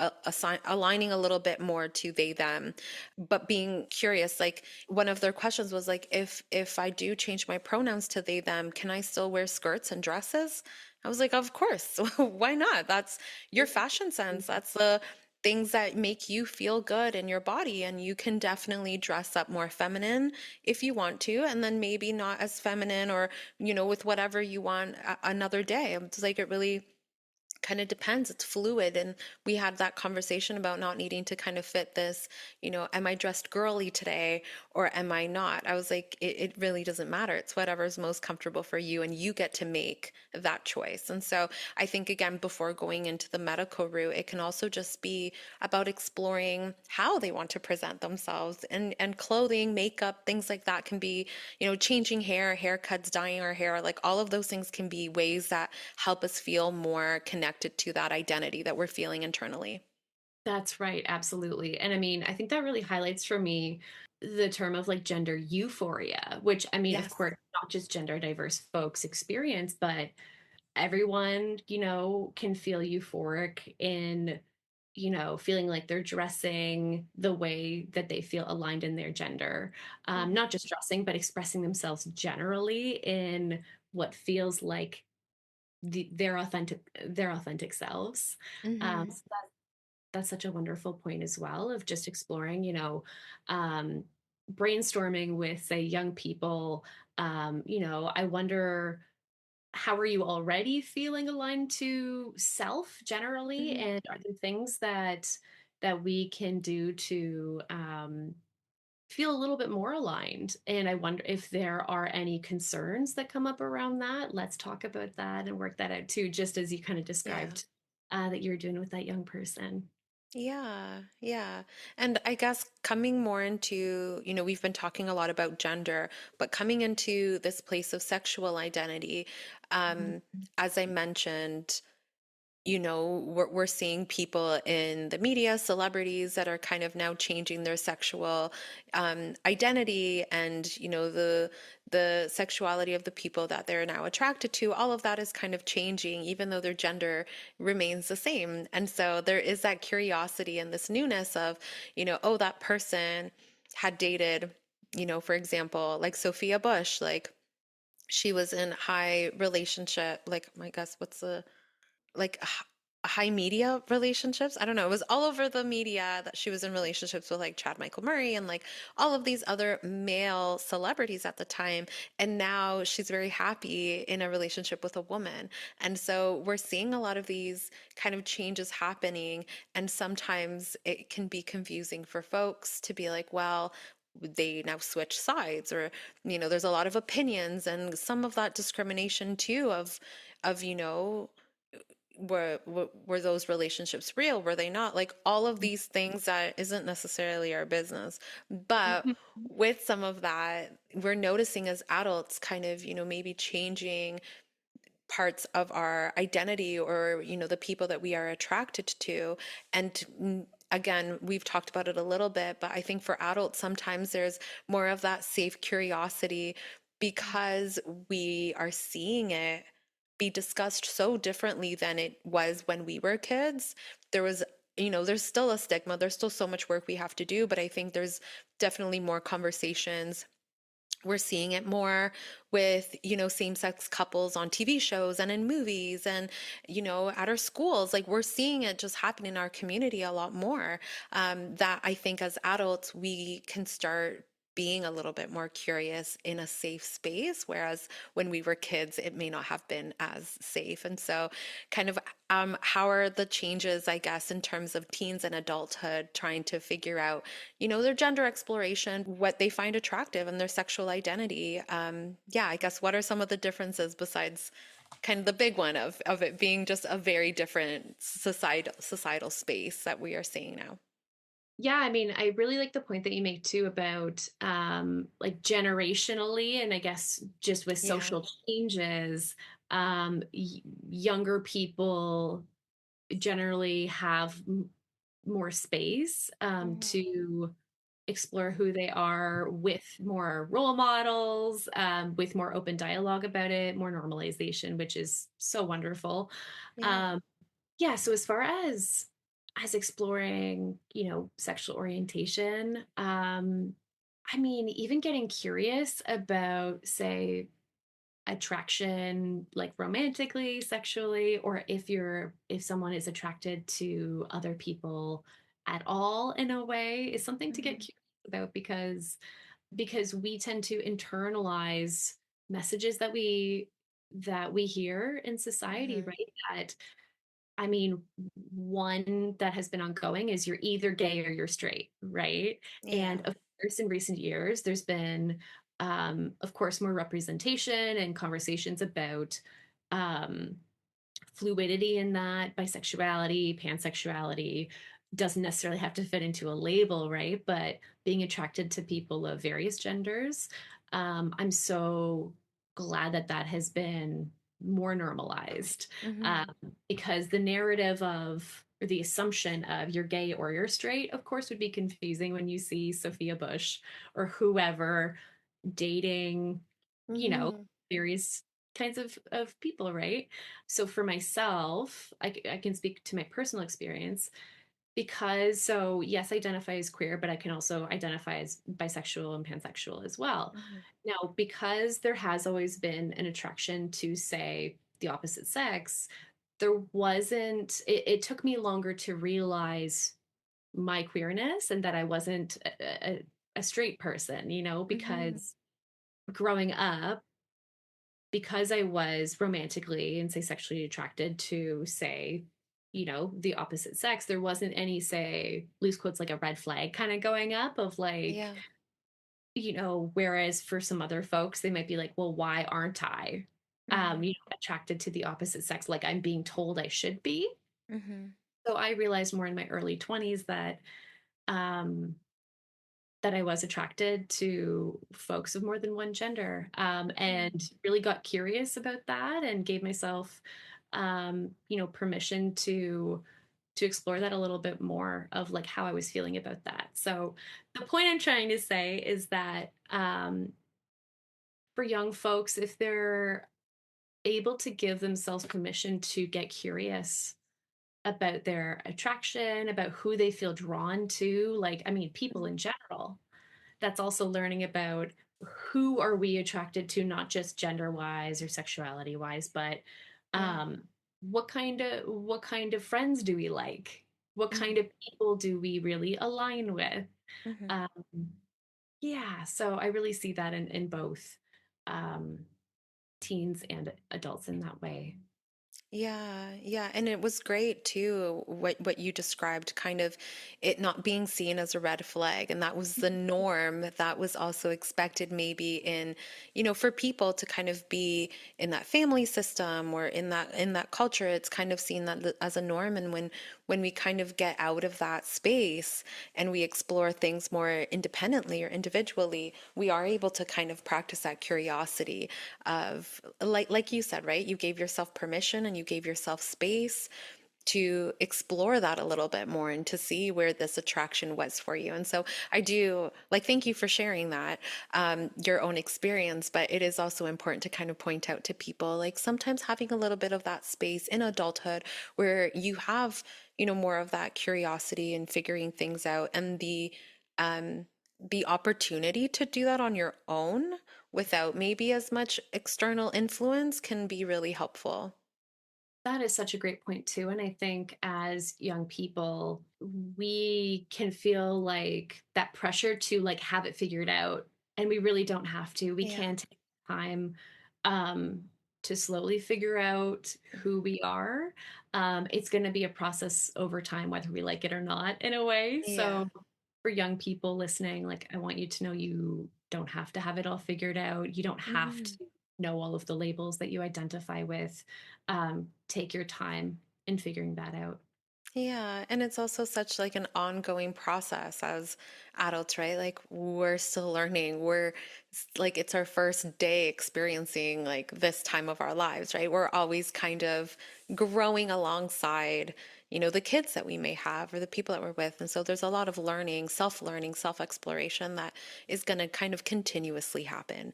aligning a little bit more to they them, but being curious. Like one of their questions was like, if I do change my pronouns to they them, can I still wear skirts and dresses? I was like, of course. Why not? That's your fashion sense. That's the things that make you feel good in your body, and you can definitely dress up more feminine if you want to, and then maybe not as feminine, or you know, with whatever you want another day. It's like it really kind of depends. It's fluid. And we had that conversation about not needing to kind of fit this, you know, am I dressed girly today or am I not? I was like, it really doesn't matter. It's whatever's most comfortable for you, and you get to make that choice. And so I think, again, before going into the medical route, it can also just be about exploring how they want to present themselves, and clothing, makeup, things like that can be, you know, changing hair, haircuts, dyeing our hair, like all of those things can be ways that help us feel more connected to that identity that we're feeling internally. That's right, absolutely. And I mean, I think that really highlights for me the term of like gender euphoria, which I mean, of Yes. course, not just gender diverse folks experience, but everyone, you know, can feel euphoric in, you know, feeling like they're dressing the way that they feel aligned in their gender. Not just dressing, but expressing themselves generally in what feels like their authentic selves. Hmm. So that's such a wonderful point as well of just exploring, um, brainstorming with, say, young people. I wonder, how are you already feeling aligned to self generally, Mhm. and are there things that we can do to feel a little bit more aligned? And I wonder if there are any concerns that come up around that. Let's talk about that and work that out too, just as you kind of Yeah. described that you're doing with that young person. Yeah, yeah. And I guess coming more into, we've been talking a lot about gender, but coming into this place of sexual identity, um, Mhm. as I mentioned, we're seeing people in the media, celebrities that are kind of now changing their sexual identity, and the sexuality of the people that they're now attracted to. All of that is kind of changing, even though their gender remains the same. And so there is that curiosity and this newness of, oh, that person had dated, for example, like Sophia Bush, like she was in high relationship, like, my guess, what's the like high media relationships. I don't know. It was all over the media that she was in relationships with like Chad Michael Murray and like all of these other male celebrities at the time. And now she's very happy in a relationship with a woman. And so we're seeing a lot of these kind of changes happening. And sometimes it can be confusing for folks to be like, well, they now switch sides, or there's a lot of opinions and some of that discrimination too of were those relationships real? Were they not? Like all of these things that isn't necessarily our business. But Mhm. with some of that, we're noticing as adults kind of, maybe changing parts of our identity, or, the people that we are attracted to. And again, we've talked about it a little bit, but I think for adults, sometimes there's more of that safe curiosity because we are seeing it be discussed so differently than it was when we were kids. There was, there's still a stigma, there's still so much work we have to do, but I think there's definitely more conversations. We're seeing it more with, same-sex couples on TV shows and in movies and, at our schools. Like we're seeing it just happen in our community a lot more. That I think as adults, we can start being a little bit more curious in a safe space, whereas when we were kids, it may not have been as safe. And so, kind of, how are the changes, I guess, in terms of teens and adulthood trying to figure out their gender exploration, what they find attractive and their sexual identity. Yeah, I guess what are some of the differences besides kind of the big one of it being just a very different societal space that we are seeing now? Yeah, I mean, I really like the point that you make too about like generationally, and I guess just with Yeah. social changes, younger people generally have more space Mhm. to explore who they are with more role models, with more open dialogue about it, more normalization, which is so wonderful. Yeah. Um, yeah, so as far as exploring, sexual orientation, I mean, even getting curious about, say, attraction, like romantically, sexually, or if someone is attracted to other people at all in a way, is something to get Mhm. curious about, because we tend to internalize messages that we hear in society, Hmm. right? That, I mean, one that has been ongoing is you're either gay or you're straight, right? Yeah. And of course, in recent years, there's been, of course, more representation and conversations about um, fluidity in that, bisexuality, pansexuality doesn't necessarily have to fit into a label, right? But being attracted to people of various genders, I'm so glad that that has been more normalized, um, Hmm. because the narrative of, or the assumption of you're gay or you're straight, of course, would be confusing when you see Sophia Bush or whoever dating, you know, Hmm. various kinds of people, right? So for myself, I can speak to my personal experience, because, so yes, I identify as queer, but I can also identify as bisexual and pansexual as well. Hmm. Now, because there has always been an attraction to, say, the opposite sex, there wasn't it took me longer to realize my queerness and that I wasn't a straight person, Hmm. because growing up, because I was romantically and say sexually attracted to, say, the opposite sex, there wasn't any, say, loose quotes, like a red flag kind of going up of like, Yeah. whereas for some other folks, they might be like, well, why aren't I, Hmm. attracted to the opposite sex? Like I'm being told I should be. Hmm. So I realized more in my early 20s um, that I was attracted to folks of more than one gender, and really got curious about that and gave myself, permission to explore that a little bit more of like how I was feeling about that. So the point I'm trying to say is that for young folks, if they're able to give themselves permission to get curious about their attraction, about who they feel drawn to, like, I mean, people in general, that's also learning about who are we attracted to, not just gender wise or sexuality wise, but Yeah. um what kind of friends do we like, what kind Hmm. of people do we really align with. Hmm. um yeah, so I really see that in both um teens and adults in that way. Yeah, yeah, and it was great too, what you described, kind of it not being seen as a red flag, and that was the norm. That was also expected maybe for people to kind of be in that family system or in that culture. It's kind of seen that as a norm, and when we kind of get out of that space and we explore things more independently or individually, we are able to kind of practice that curiosity of like you said, right? You gave yourself permission and you gave yourself space to explore that a little bit more and to see where this attraction was for you. And so I do like thank you for sharing that, your own experience. But it is also important to kind of point out to people like sometimes having a little bit of that space in adulthood where you have more of that curiosity and figuring things out, and um the opportunity to do that on your own without maybe as much external influence can be really helpful. That is such a great point too. And I think as young people, we can feel like that pressure to like have it figured out. And we really don't have to. We Yeah. can take time um, to slowly figure out who we are. It's going to be a process over time, whether we like it or not, in a way. So Yeah. for young people listening, like I want you to know you don't have to have it all figured out. You don't have Mhm. to know all of the labels that you identify with. Take your time in figuring that out. Yeah, and it's also such like an ongoing process as adults, right? Like we're still learning. Like it's our first day experiencing like this time of our lives, right? We're always kind of growing alongside, the kids that we may have or the people that we're with. And so there's a lot of learning, self-exploration that is going to kind of continuously happen.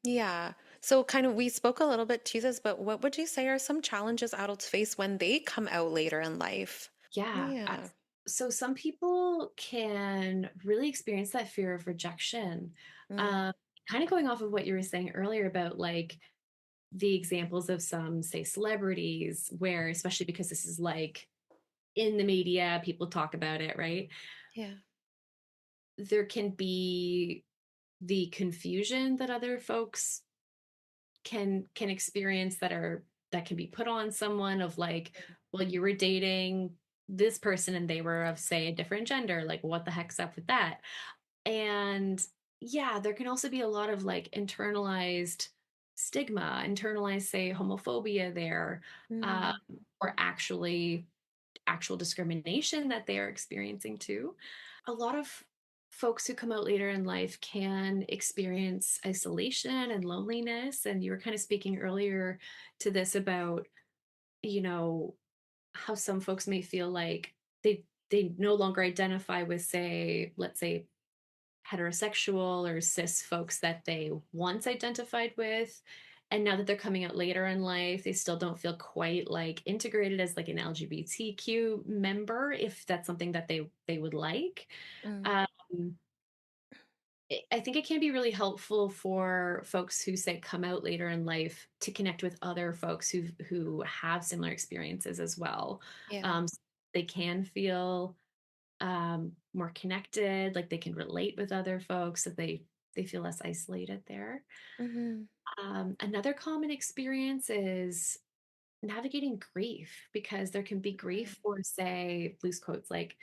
Yeah. So, kind of, we spoke a little bit to this, but what would you say are some challenges adults face when they come out later in life? Yeah. Yeah. So some people can really experience that fear of rejection. Mm, Um, Kind of going off of what you were saying earlier about like the examples of some, say, celebrities, where, especially because this is like in the media, people talk about it, right? yeah. There can be the confusion that other folks can experience that can be put on someone of like, well, you were dating this person and they were of, say, a different gender, like what the heck's up with that? And yeah, there can also be a lot of like internalized stigma, internalized, say, homophobia there, um, Mm, or actual discrimination that they are experiencing too. A lot of folks who come out later in life can experience isolation and loneliness. And you were kind of speaking earlier to this about, you know, how some folks may feel like they no longer identify with, say, let's say, heterosexual or cis folks that they once identified with. And now that they're coming out later in life, they still don't feel quite like integrated as like an LGBTQ member, if that's something that they would like. mm, Um, I think it can be really helpful for folks who say come out later in life to connect with other folks who have similar experiences as well. Yeah. So they can feel more connected, like they can relate with other folks, that they feel less isolated there. Hmm. Another common experience is navigating grief, because there can be grief for, say, loose quotes, like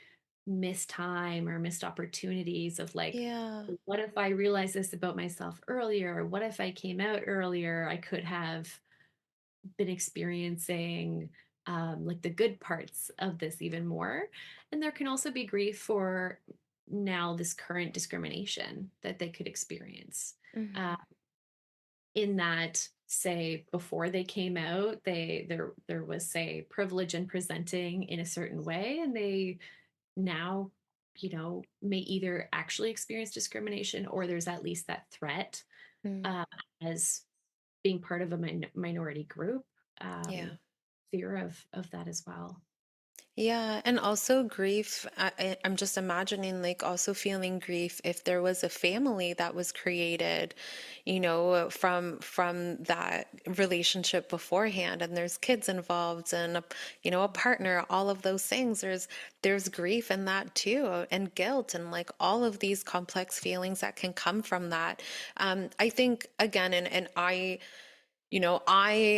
missed time or missed opportunities of like, Yeah. what if I realized this about myself earlier? Or what if I came out earlier? I could have been experiencing like the good parts of this even more. And there can also be grief for now this current discrimination that they could experience. Uh, Hmm. in that, say, before they came out, there was, say, privilege in presenting in a certain way, and they now, may either actually experience discrimination, or there's at least that threat Mm. uh, as being part of a minority group. Yeah. um, Fear of that as well. Yeah, and also grief. I'm just imagining like also feeling grief if there was a family that was created, from that relationship beforehand, and there's kids involved and a partner, all of those things. There's grief in that too, and guilt, and like all of these complex feelings that can come from that. I think again, and I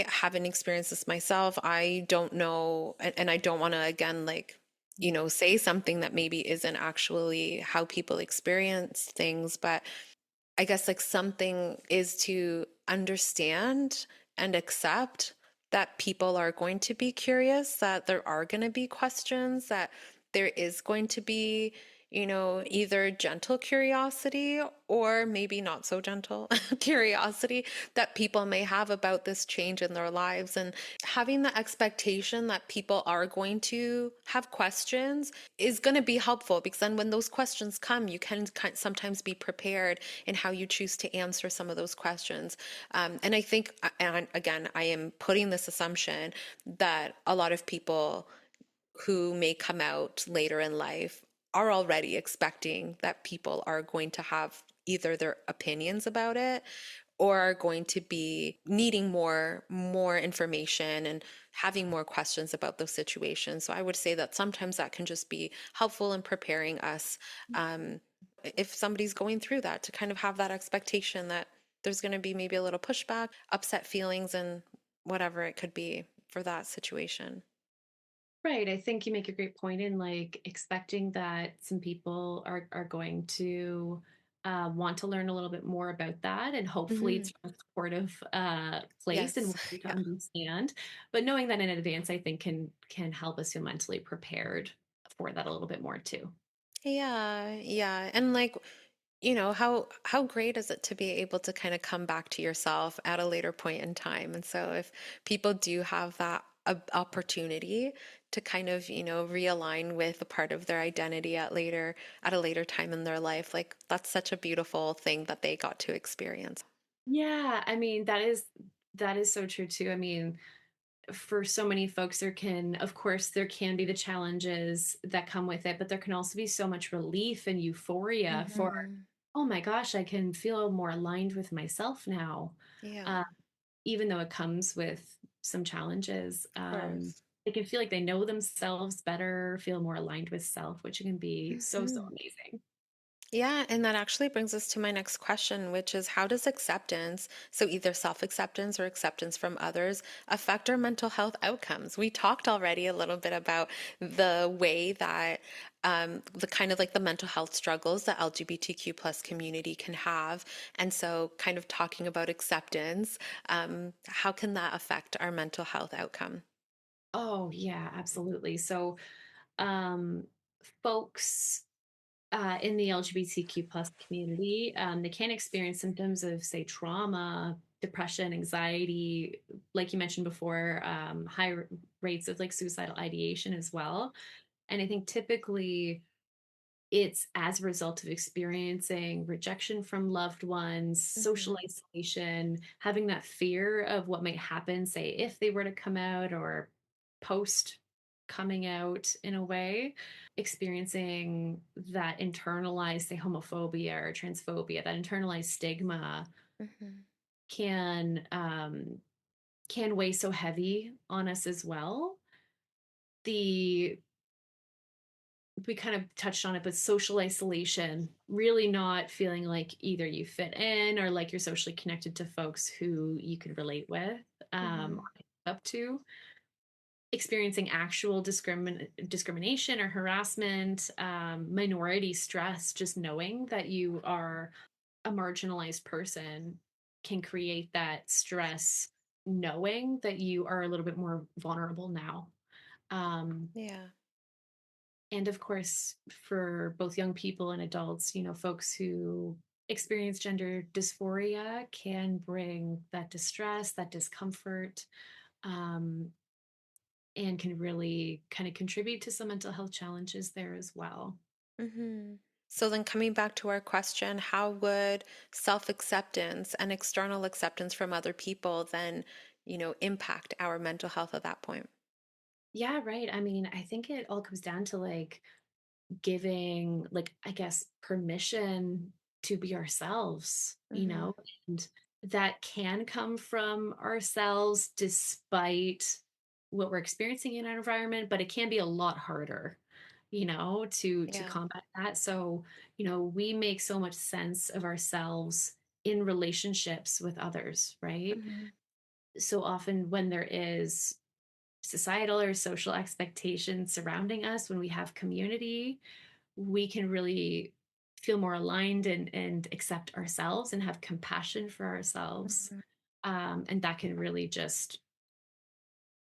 haven't experienced this myself. I don't know, and I don't want to again like, say something that maybe isn't actually how people experience things, but I guess like something is to understand and accept that people are going to be curious, that there are going to be questions, that there is going to be, either gentle curiosity or maybe not so gentle curiosity that people may have about this change in their lives. And having the expectation that people are going to have questions is going to be helpful, because then when those questions come, you can sometimes be prepared in how you choose to answer some of those questions. And I think, and again, I am putting this assumption that a lot of people who may come out later in life are already expecting that people are going to have either their opinions about it or are going to be needing more information and having more questions about those situations. So I would say that sometimes that can just be helpful in preparing us, um, if somebody's going through that, to kind of have that expectation that there's going to be maybe a little pushback, upset feelings, and whatever it could be for that situation. Right. I think you make a great point in like expecting that some people are going to want to learn a little bit more about that, and hopefully Hmm. it's from a supportive place and Yes. willing to Yeah. understand. But knowing that in advance, I think can help us feel mentally prepared for that a little bit more too. Yeah, yeah. And like, how great is it to be able to kind of come back to yourself at a later point in time? And so if people do have that opportunity to kind of, realign with a part of their identity at a later time in their life, like that's such a beautiful thing that they got to experience. Yeah, I mean that is so true too. I mean, for so many folks, of course, there can be the challenges that come with it, but there can also be so much relief and euphoria for, Hmm. oh my gosh, I can feel more aligned with myself now. Yeah, Uh, Even though it comes with some challenges, of course. they can feel like they know themselves better, feel more aligned with self, which can be so, so Hmm. amazing. Yeah, and that actually brings us to my next question, which is how does acceptance, so either self-acceptance or acceptance from others, affect our mental health outcomes? We talked already a little bit about the way that the kind of like the mental health struggles the LGBTQ plus community can have. And so kind of talking about acceptance, how can that affect our mental health outcome? Oh, yeah, absolutely. So, um, folks in the LGBTQ plus community, they can experience symptoms of, say, trauma, depression, anxiety, like you mentioned before, high rates of like suicidal ideation as well. And I think typically it's as a result of experiencing rejection from loved ones, social Hmm. isolation, having that fear of what might happen, say, if they were to come out or post. coming out in a way, experiencing that internalized, say, homophobia or transphobia, that internalized stigma Hmm. can weigh so heavy on us as well. The We kind of touched on it, but social isolation, really not feeling like either you fit in or like you're socially connected to folks who you could relate with, Hmm. or up to, experiencing actual discrimination or harassment, minority stress, just knowing that you are a marginalized person can create that stress, knowing that you are a little bit more vulnerable now. Um, Yeah. and of course, for both young people and adults, folks who experience gender dysphoria can bring that distress, that discomfort, um, and can really kind of contribute to some mental health challenges there as well. Hmm. So then coming back to our question, how would self-acceptance and external acceptance from other people then, impact our mental health at that point? Yeah, right. I mean, I think it all comes down to like giving, like, I guess, permission to be ourselves, Hmm. and that can come from ourselves despite what we're experiencing in our environment, but it can be a lot harder, to Yeah. combat that. So, we make so much sense of ourselves in relationships with others, right? Hmm. So often when there is societal or social expectations surrounding us, when we have community, we can really feel more aligned and accept ourselves and have compassion for ourselves. Hmm. And that can really just,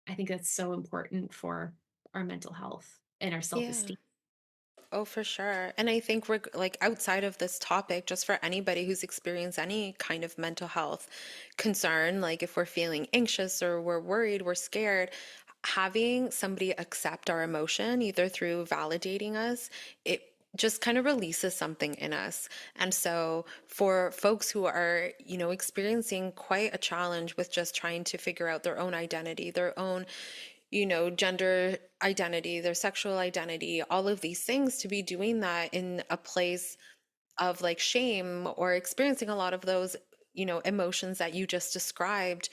I think that's so important for our mental health and our self Yeah. esteem. Oh, for sure. And I think we're like outside of this topic, just for anybody who's experienced any kind of mental health concern, like if we're feeling anxious or we're worried, we're scared, having somebody accept our emotion, either through validating us, it just kind of releases something in us. And so for folks who are, experiencing quite a challenge with just trying to figure out their own identity, their own gender identity, their sexual identity, all of these things, to be doing that in a place of like shame or experiencing a lot of those, emotions that you just described,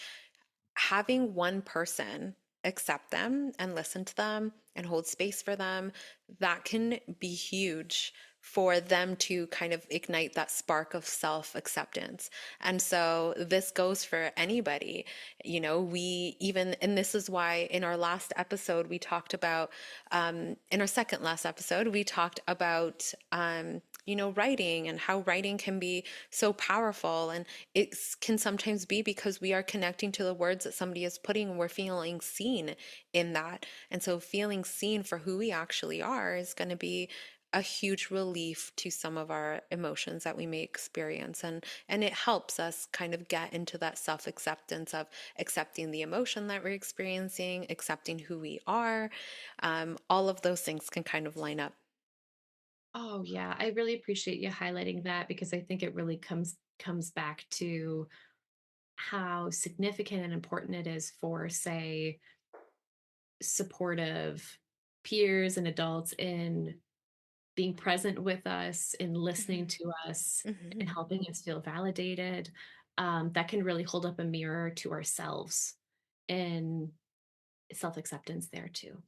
having one person accept them and listen to them and hold space for them, that can be huge for them to kind of ignite that spark of self acceptance. And so this goes for anybody. We even, and this is why in our last episode, we talked about, in our second last episode, we talked about, writing and how writing can be so powerful. And it can sometimes be because we are connecting to the words that somebody is putting and we're feeling seen in that. And so feeling seen for who we actually are is going to be a huge relief to some of our emotions that we may experience, and it helps us kind of get into that self-acceptance of accepting the emotion that we're experiencing, accepting who we are. All of those things can kind of line up. Oh yeah, I really appreciate you highlighting that because I think it really comes back to how significant and important it is for, say, supportive peers and adults in being present with us, in listening Mhm. to us, and Mhm. helping us feel validated. That can really hold up a mirror to ourselves and self acceptance there too.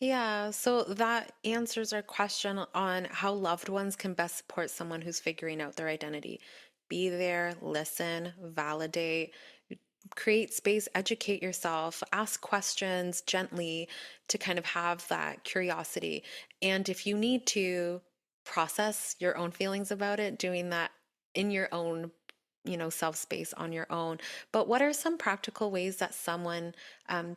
Yeah, so that answers our question on how loved ones can best support someone who's figuring out their identity. Be there, listen, validate, create space, educate yourself, ask questions gently to kind of have that curiosity. And if you need to process your own feelings about it, doing that in your own, self space on your own. But what are some practical ways that someone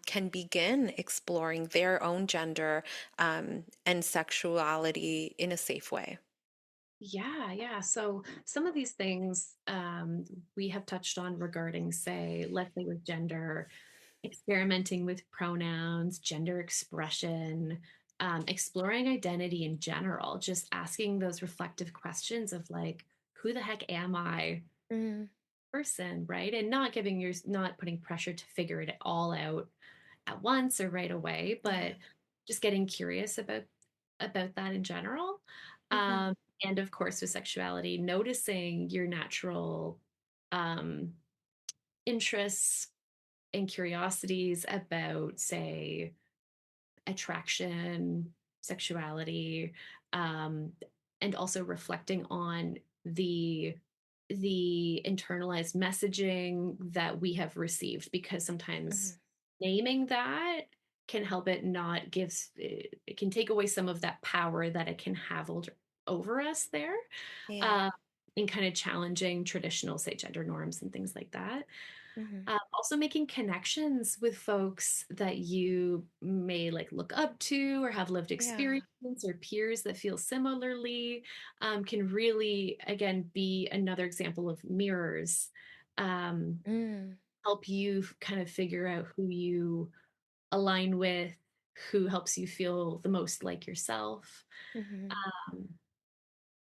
can begin exploring their own gender and sexuality in a safe way? Yeah, yeah. So some of these things we have touched on regarding, say, let's say with gender, experimenting with pronouns, gender expression, exploring identity in general, just asking those reflective questions of like, who the heck am I Mm, person, right? And not putting pressure to figure it all out at once or right away, but yeah. just getting curious about that in general. Mhm. Um, and of course, with sexuality, noticing your natural um, interests and curiosities about, say, attraction, sexuality, um, and also reflecting on the internalized messaging that we have received, because sometimes Mhm. naming that can help it not give it can take away some of that power that it can have over us there, Yeah. uh, in kind of challenging traditional, say, gender norms and things like that. Mhm. Also making connections with folks that you may like look up to or have lived Yeah. experience, or peers that feel similarly, can really, again, be another example of mirrors. Um, Mm. Help you kind of figure out who you align with, who helps you feel the most like yourself. Mhm. Um,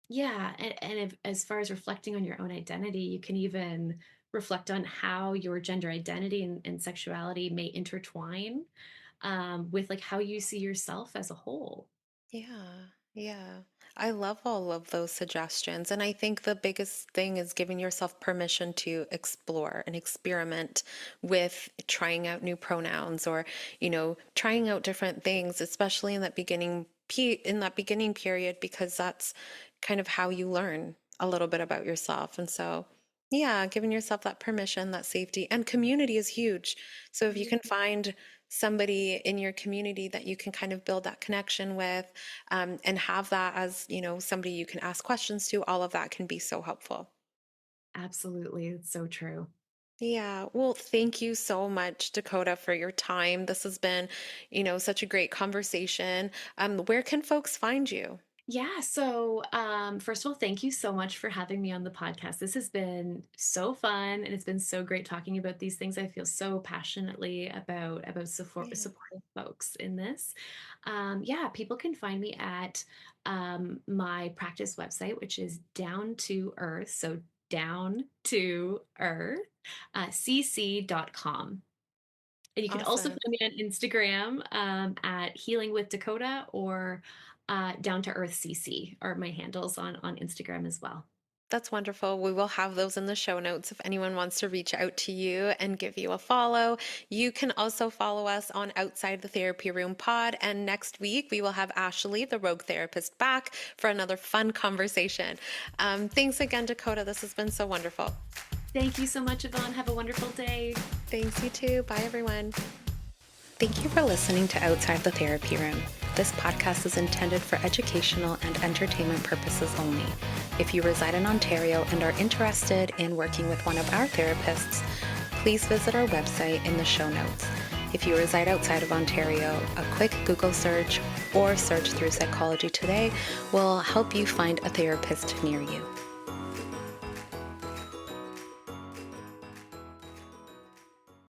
yeah, and if, as far as reflecting on your own identity, you can even reflect on how your gender identity and sexuality may intertwine, with like how you see yourself as a whole. Yeah, yeah. I love all of those suggestions. And I think the biggest thing is giving yourself permission to explore and experiment with trying out new pronouns or, trying out different things, especially in that beginning period, because that's kind of how you learn a little bit about yourself. And so, yeah, giving yourself that permission, that safety, and community is huge. So if you Mhm. can find somebody in your community that you can kind of build that connection with, and have that as, somebody you can ask questions to, all of that can be so helpful. Absolutely, it's so true. Yeah, well, thank you so much, Dakota, for your time. This has been, such a great conversation. Where can folks find you? Yeah. So, first of all, thank you so much for having me on the podcast. This has been so fun, and it's been so great talking about these things. I feel so passionately about Yeah. supporting folks in this. Yeah, people can find me at my practice website, which is Down to Earth. So down to earth, cc.com. And you can also Awesome. find me on Instagram, at Healing with Dakota, or Down to Earth CC are my handles on Instagram as well. That's wonderful. We will have those in the show notes if anyone wants to reach out to you and give you a follow. You can also follow us on Outside the Therapy Room Pod. And next week, we will have Ashley, the rogue therapist, back for another fun conversation. Thanks again, Dakota. This has been so wonderful. Thank you so much, Yvonne. Have a wonderful day. Thanks, you too. Bye, everyone. Thank you for listening to Outside the Therapy Room. This podcast is intended for educational and entertainment purposes only. If you reside in Ontario and are interested in working with one of our therapists, please visit our website in the show notes. If you reside outside of Ontario, a quick Google search or search through Psychology Today will help you find a therapist near you.